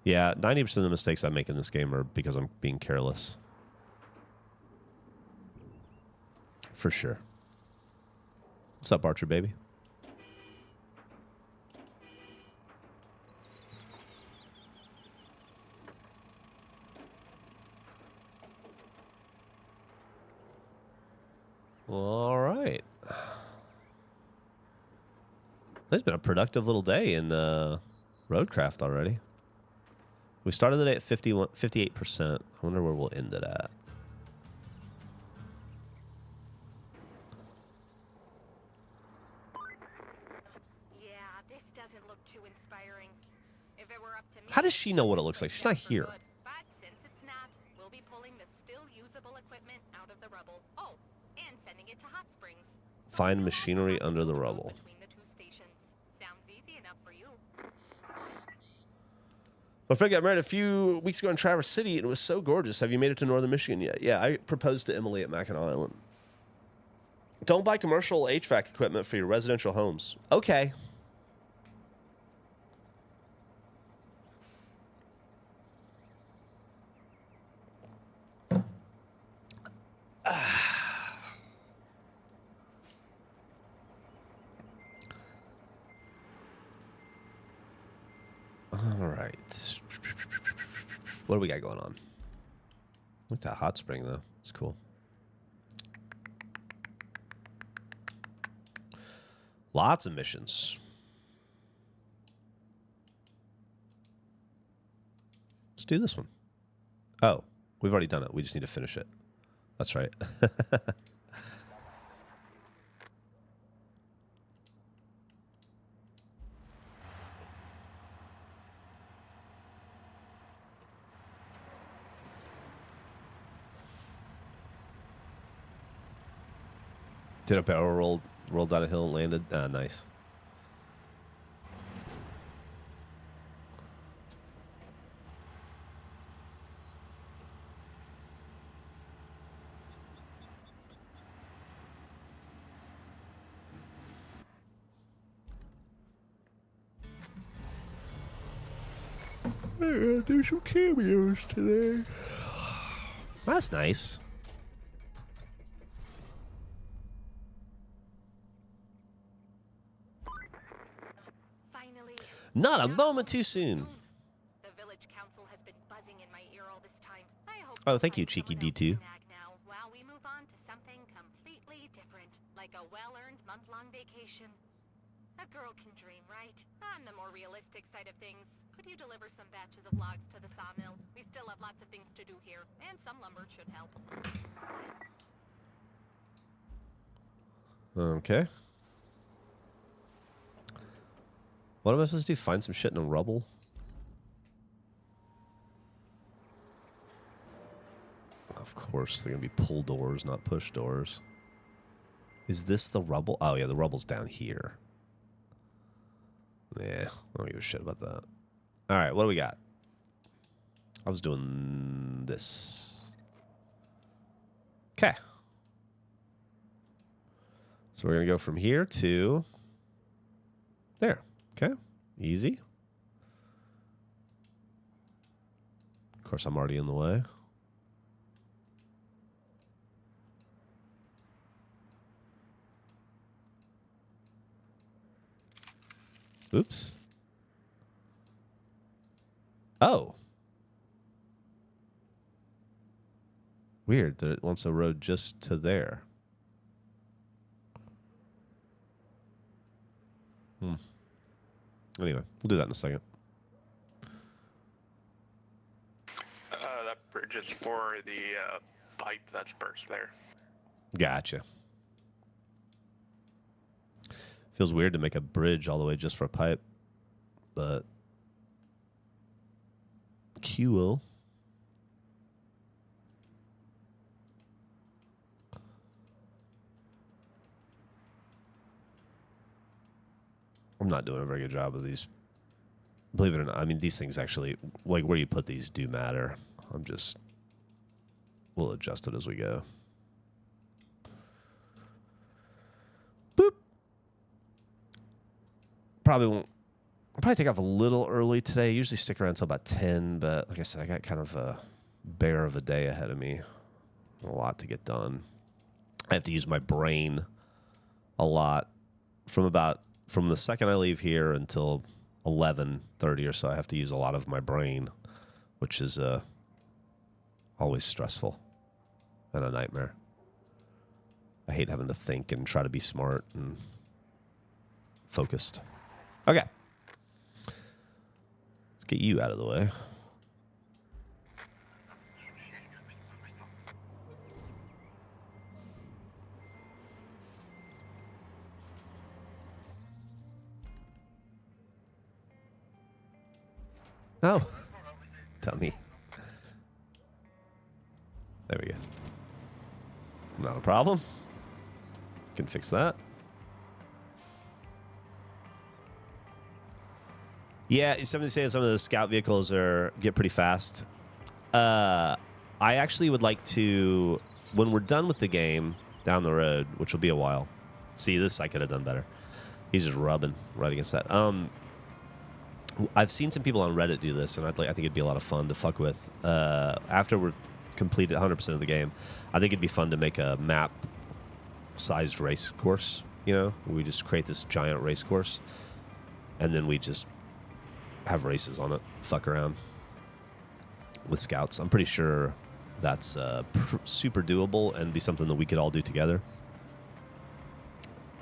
Yeah, 90% of the mistakes I make in this game are because I'm being careless. For sure. What's up, Archer, baby? All right. It's been a productive little day in Roadcraft already. We started the day at 58%. I wonder where we'll end it at. Yeah, this doesn't look too inspiring. If it were up to me, How does she know what it looks like? She's not for here. good. But since it's not, we'll be pulling the still usable equipment out of the rubble. Oh, and sending it to Hot Springs. Find machinery under the rubble. Between the two stations. Sounds easy enough for you. My friend got married a few weeks ago in Traverse City, and it was so gorgeous. Have you made it to Northern Michigan yet? Yeah, I proposed to Emily at Mackinac Island. Don't buy commercial HVAC equipment for your residential homes. Okay. All right. What do we got going on? Look at that hot spring, though. It's cool. Lots of missions. Let's do this one. Oh, we've already done it. We just need to finish it. That's right. Did a barrel rolled down a hill and landed. Ah, nice. There's some cameos today. That's nice. Finally. Not a moment too soon. The village council has been buzzing in my ear all this time. Oh, thank you, cheeky D2. Now, while we move on to something completely different, like a well-earned month-long vacation. A girl can dream, right? On the more realistic side of things, could you deliver some batches of logs to the sawmill? We still have lots of things to do here, and some lumber should help. Okay. What am I supposed to do? Find some shit in the rubble? Of course, they're going to be pull doors, not push doors. Is this the rubble? Oh, yeah, the rubble's down here. Yeah, I don't give a shit about that. All right, what do we got? I was doing this. Okay. So we're going to go from here to there. Okay. Easy. Of course, I'm already in the way. Oops. Oh. Weird that it wants a road just to there. Anyway, we'll do that in a second. That bridge is for the pipe that's burst there. Gotcha. Feels weird to make a bridge all the way just for a pipe, but cool. I'm not doing a very good job of these. Believe it or not, I mean, these things actually, like where you put these do matter. We'll adjust it as we go. Boop. I'll probably take off a little early today. I usually stick around until about 10, but like I said, I got kind of a bear of a day ahead of me. A lot to get done. I have to use my brain a lot from the second I leave here until 11:30 or so. I have to use a lot of my brain, which is always stressful and a nightmare. I hate having to think and try to be smart and focused. Okay. Let's get you out of the way. Oh. Tell me. There we go. Not a problem. Can fix that. Yeah, somebody's saying some of the scout vehicles get pretty fast. I actually would like to, when we're done with the game down the road, which will be a while. See, this I could have done better. He's just rubbing right against that. I've seen some people on Reddit do this, and I think it'd be a lot of fun to fuck with. After we're completed 100% of the game, I think it'd be fun to make a map-sized race course. You know, we just create this giant race course, and then we just have races on it, fuck around with scouts. I'm pretty sure that's super doable and be something that we could all do together.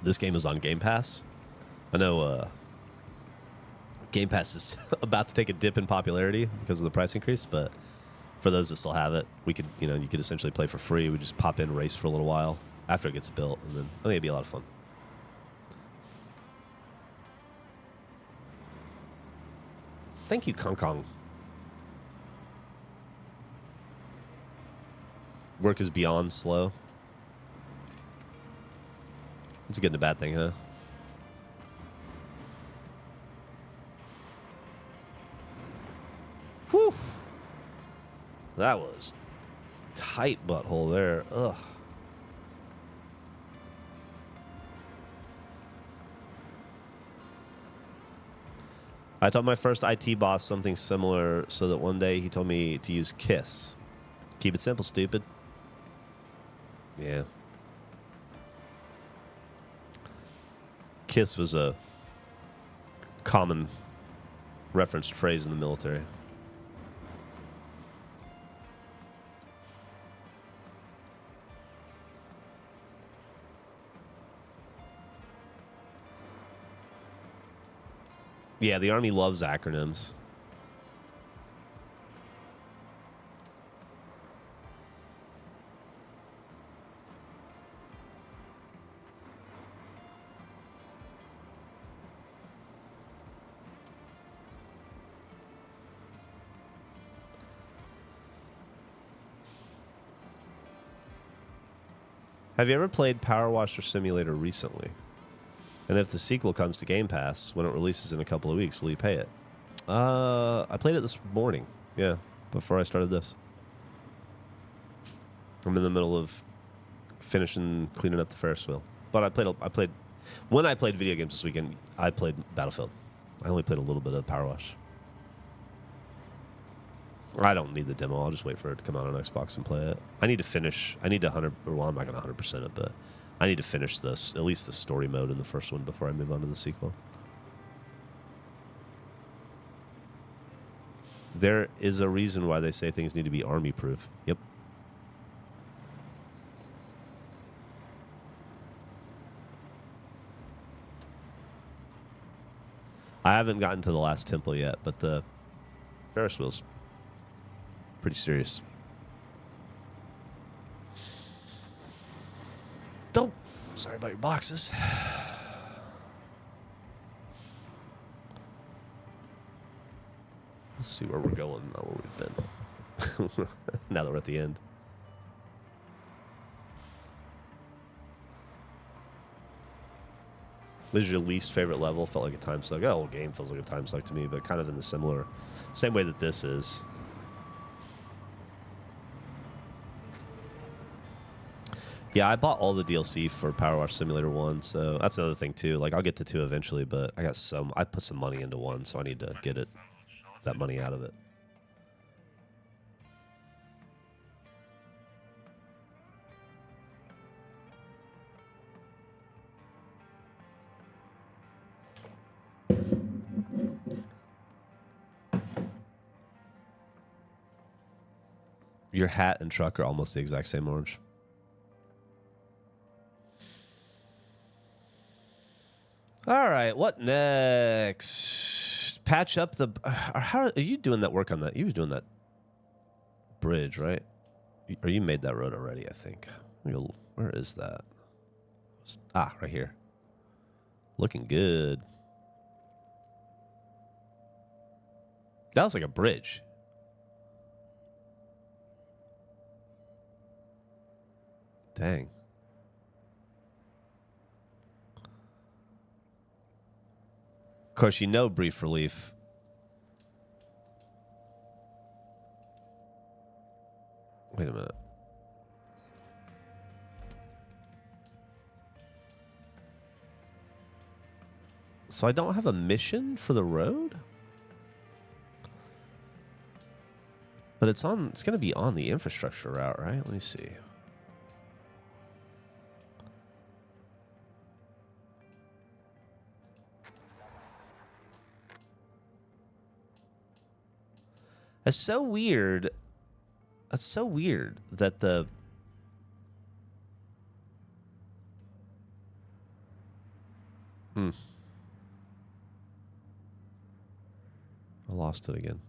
This game is on Game Pass. I know Game Pass is about to take a dip in popularity because of the price increase, but for those that still have it, you could essentially play for free. We just pop in, race for a little while after it gets built, and then I think it'd be a lot of fun. Thank you, Kong Kong. Work is beyond slow. It's a good and a bad thing, huh? Whew. That was tight butthole there. Ugh. I told my first IT boss something similar so that one day he told me to use KISS. Keep it simple, stupid. Yeah. KISS was a common referenced phrase in the military. Yeah, the Army loves acronyms. Have you ever played Power Washer Simulator recently? And if the sequel comes to Game Pass when it releases in a couple of weeks, will you pay it? I played it this morning. Yeah, before I started this. I'm in the middle of finishing cleaning up the Ferris wheel. But when I played video games this weekend, I played Battlefield. I only played a little bit of Power Wash. I don't need the demo. I'll just wait for it to come out on Xbox and play it. I need to finish. I need to 100. Well, I'm not going to 100% it, but I need to finish this, at least the story mode in the first one before I move on to the sequel. There is a reason why they say things need to be army proof. Yep. I haven't gotten to the last temple yet, but the Ferris wheel's pretty serious. Oh, sorry about your boxes. Let's see where we're going, not where we've been. Now that we're at the end. This is your least favorite level? Felt like a time suck. The whole game feels like a time suck to me, but kind of in the same way that this is. Yeah, I bought all the DLC for Power Wash Simulator 1, so that's another thing too. Like, I'll get to 2 eventually, but I put some money into 1, so I need to get that money out of it. Your hat and truck are almost the exact same orange. All right, what next? Patch up the... How are you doing that work on that? You was doing that bridge, right? Or you made that road already, I think. Where is that? Ah, right here. Looking good. That was like a bridge. Dang. Of course, you know Brief Relief. Wait a minute. So I don't have a mission for the road? But it's going to be on the infrastructure route, right? Let me see. That's so weird. That's so weird that the... I lost it again.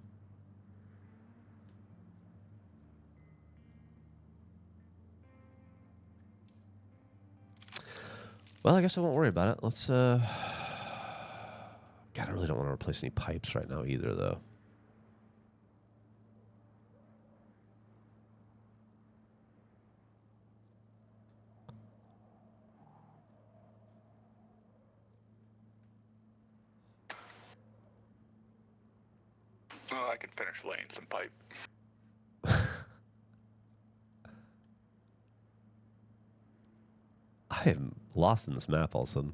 Well, I guess I won't worry about it. Let's, God, I really don't want to replace any pipes right now either, though. Oh, I can finish laying some pipe. I am lost in this map all of a sudden.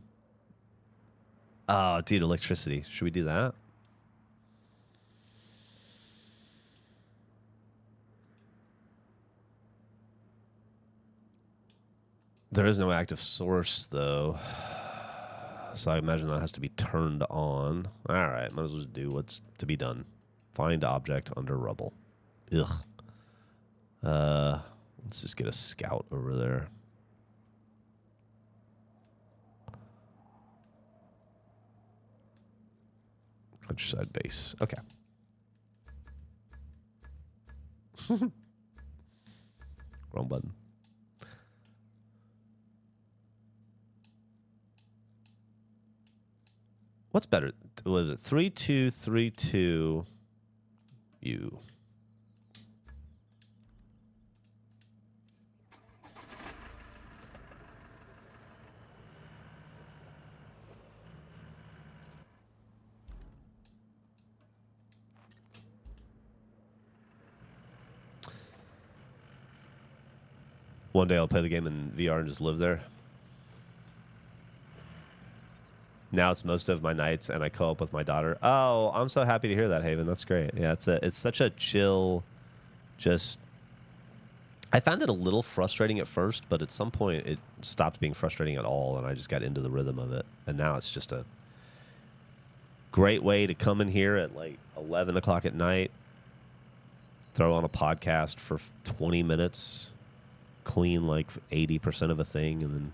Oh, dude, electricity. Should we do that? There is no active source, though. So I imagine that has to be turned on. All right, might as well just do what's to be done. Find object under rubble. Ugh. Let's just get a scout over there. Countryside base. Okay. Wrong button. What's better? Was it 3232 U? One day I'll play the game in VR and just live there. Now it's most of my nights, and I co-op with my daughter. Oh, I'm so happy to hear that, Haven. That's great. Yeah, it's such a chill, just... I found it a little frustrating at first, but at some point it stopped being frustrating at all, and I just got into the rhythm of it. And now it's just a great way to come in here at like 11 o'clock at night, throw on a podcast for 20 minutes, clean like 80% of a thing, and then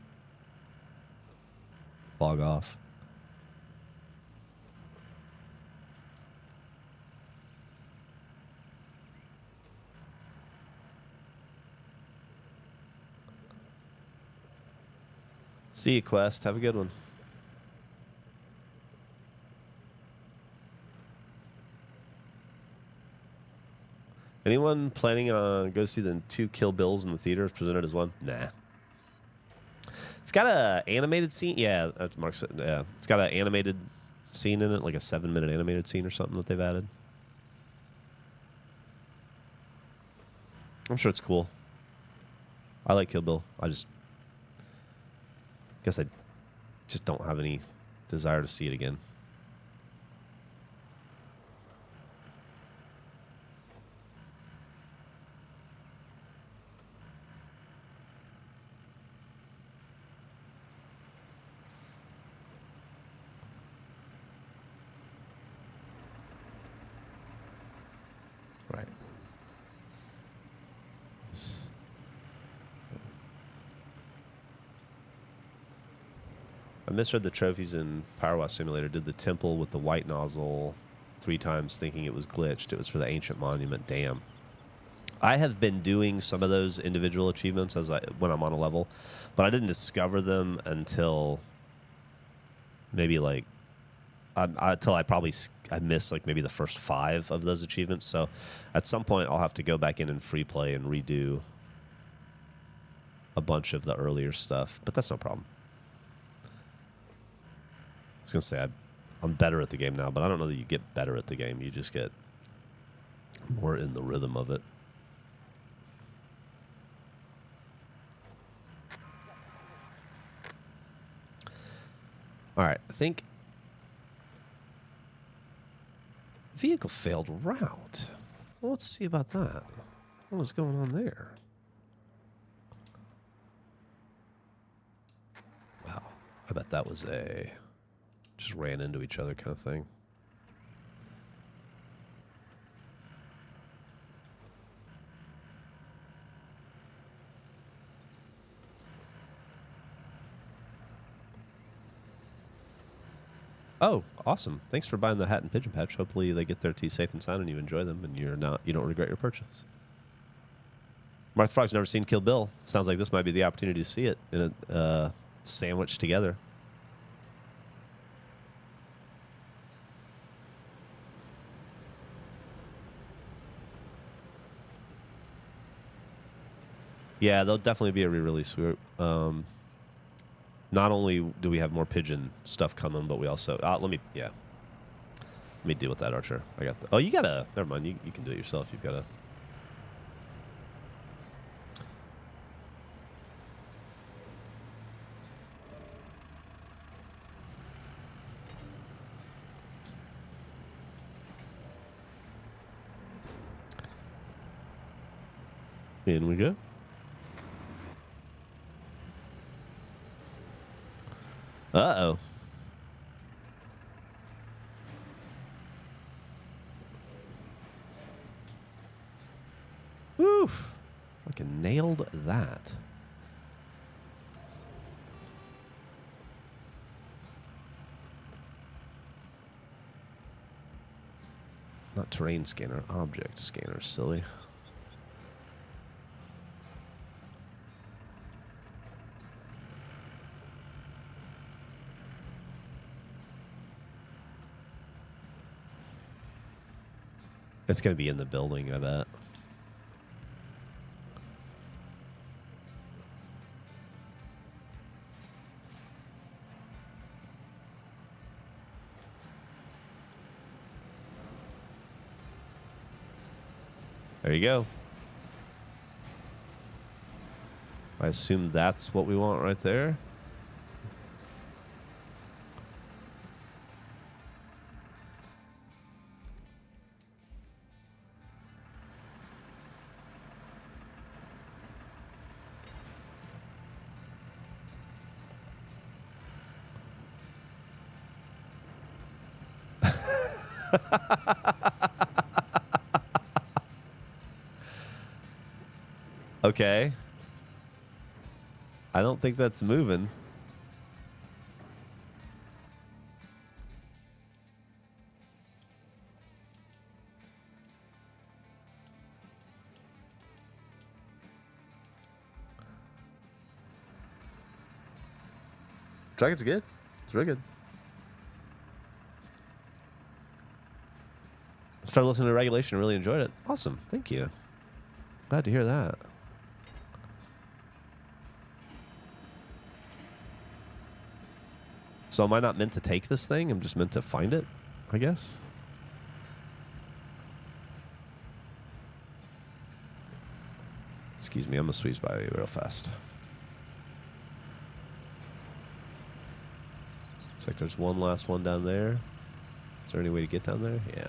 log off. See you, Quest. Have a good one. Anyone planning on go see the 2 Kill Bills in the theaters presented as one? Nah. It's got a animated scene. Yeah, that's Mark said. Yeah, it's got an animated scene in it, like a 7-minute animated scene or something that they've added. I'm sure it's cool. I like Kill Bill. I guess I just don't have any desire to see it again. Right. I misread the trophies in Power Wash Simulator. Did the temple with the white nozzle 3 times thinking it was glitched. It was for the ancient monument. Damn. I have been doing some of those individual achievements when I'm on a level, but I didn't discover them until maybe like until I missed like maybe the first 5 of those achievements. So at some point I'll have to go back in free play and redo a bunch of the earlier stuff, but that's no problem. I was gonna say I'm better at the game now, but I don't know that you get better at the game. You just get more in the rhythm of it. All right, I think vehicle failed route. Well, let's see about that. What was going on there? Wow, I bet that was just ran into each other kind of thing. Oh, awesome. Thanks for buying the hat and pigeon patch. Hopefully they get there to you safe and sound and you enjoy them and you don't regret your purchase. Martha Frog's never seen Kill Bill. Sounds like this might be the opportunity to see it in a sandwich together. Yeah, there'll definitely be a re-release. Not only do we have more pigeon stuff coming, but we also let me deal with that, Archer. I got you gotta never mind. You can do it yourself. You've got to. In we go. Uh-oh. Oof. Fucking nailed that. Not terrain scanner, object scanner, silly. It's going to be in the building, I bet. There you go. I assume that's what we want right there. Okay. I don't think that's moving. Dragon's good. It's really good. Started listening to Regulation and really enjoyed it. Awesome. Thank you. Glad to hear that. So am I not meant to take this thing? I'm just meant to find it, I guess. Excuse me, I'm going to squeeze by you real fast. Looks like there's one last one down there. Is there any way to get down there? Yeah.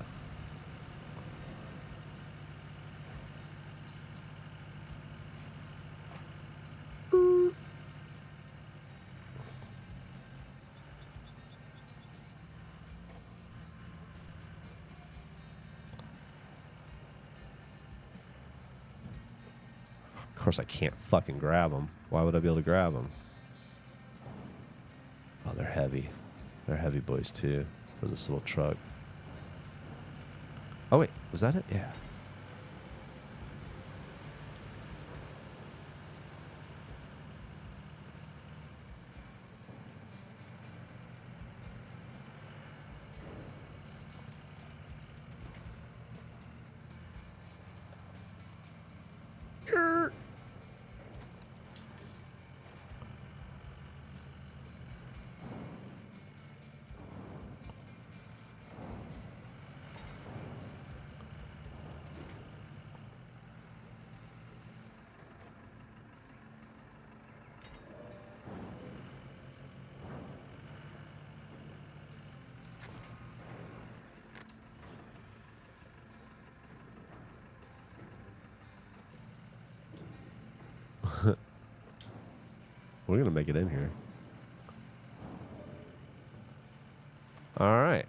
Of course I can't fucking grab them. Why would I be able to grab them? Oh, they're heavy. They're heavy boys too for this little truck. Oh wait, was that it? Yeah. We're going to make it in here. All right.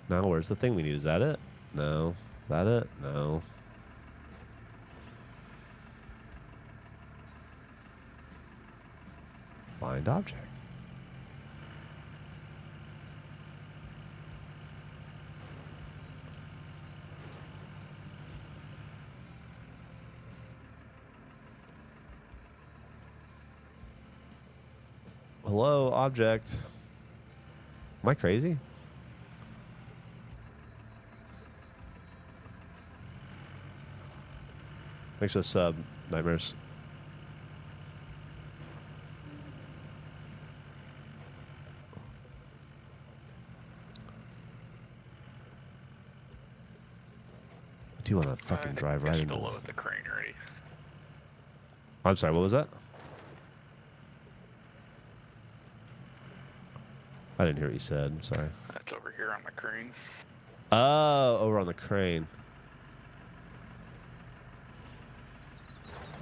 Now, where's the thing we need? Is that it? No. Is that it? No. Find object. Hello, object. Am I crazy? Thanks for the sub, Nightmares. I do want to fucking drive right into this. The crane already. I'm sorry, what was that? I didn't hear what you said. I'm sorry. That's over here on the crane. Oh, over on the crane.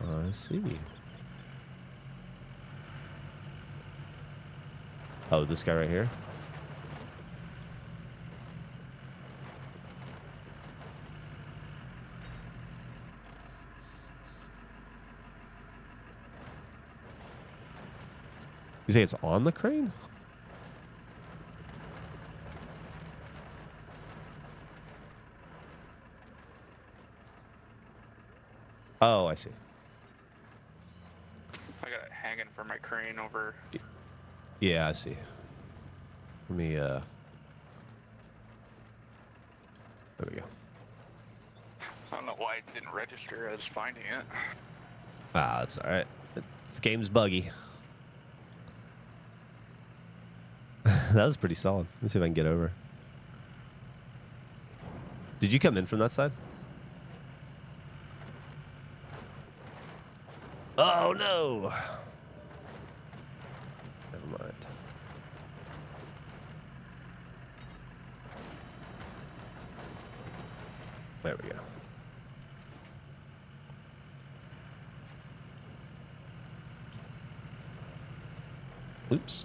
I see. Oh, this guy right here? You say it's on the crane? Oh, I see. I got it hanging from my crane over. Yeah, I see. Let me, there we go. I don't know why it didn't register as finding it. Ah, that's all right. This game's buggy. That was pretty solid. Let me see if I can get over. Did you come in from that side? Oh, no. Never mind. There we go. Oops.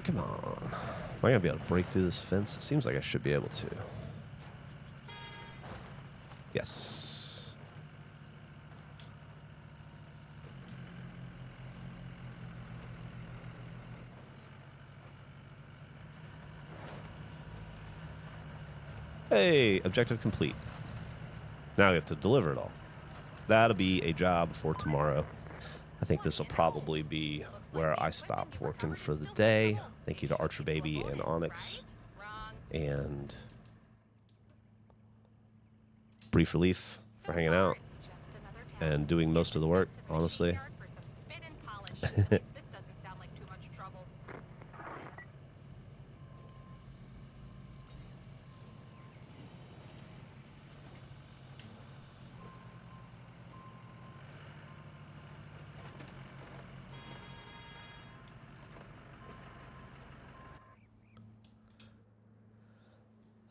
Come on. Am I going to be able to break through this fence? It seems like I should be able to. Yes. Hey, objective complete. Now we have to deliver it all. That'll be a job for tomorrow. I think this will probably be where I stop working for the day. Thank you to Archer Baby and Onyx. And Brief Relief for hanging out and doing most of the work, honestly.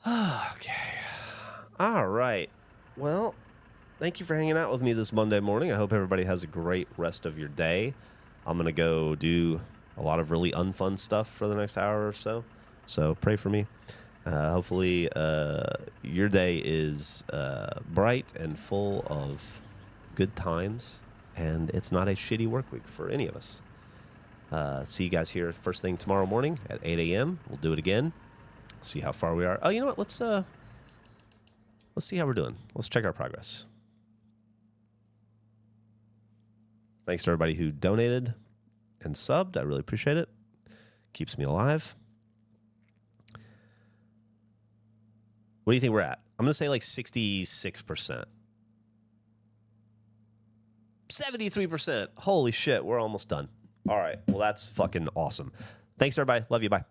Okay. All right. Well, thank you for hanging out with me this Monday morning. I hope everybody has a great rest of your day. I'm going to go do a lot of really unfun stuff for the next hour or so. So pray for me. Hopefully your day is bright and full of good times, and it's not a shitty work week for any of us. See you guys here first thing tomorrow morning at 8 a.m. We'll do it again. See how far we are. Oh, you know what? Let's see how we're doing. Let's check our progress. Thanks to everybody who donated and subbed. I really appreciate it. Keeps me alive. What do you think we're at? I'm going to say like 66%. 73%. Holy shit, we're almost done. All right. Well, that's fucking awesome. Thanks, everybody. Love you. Bye.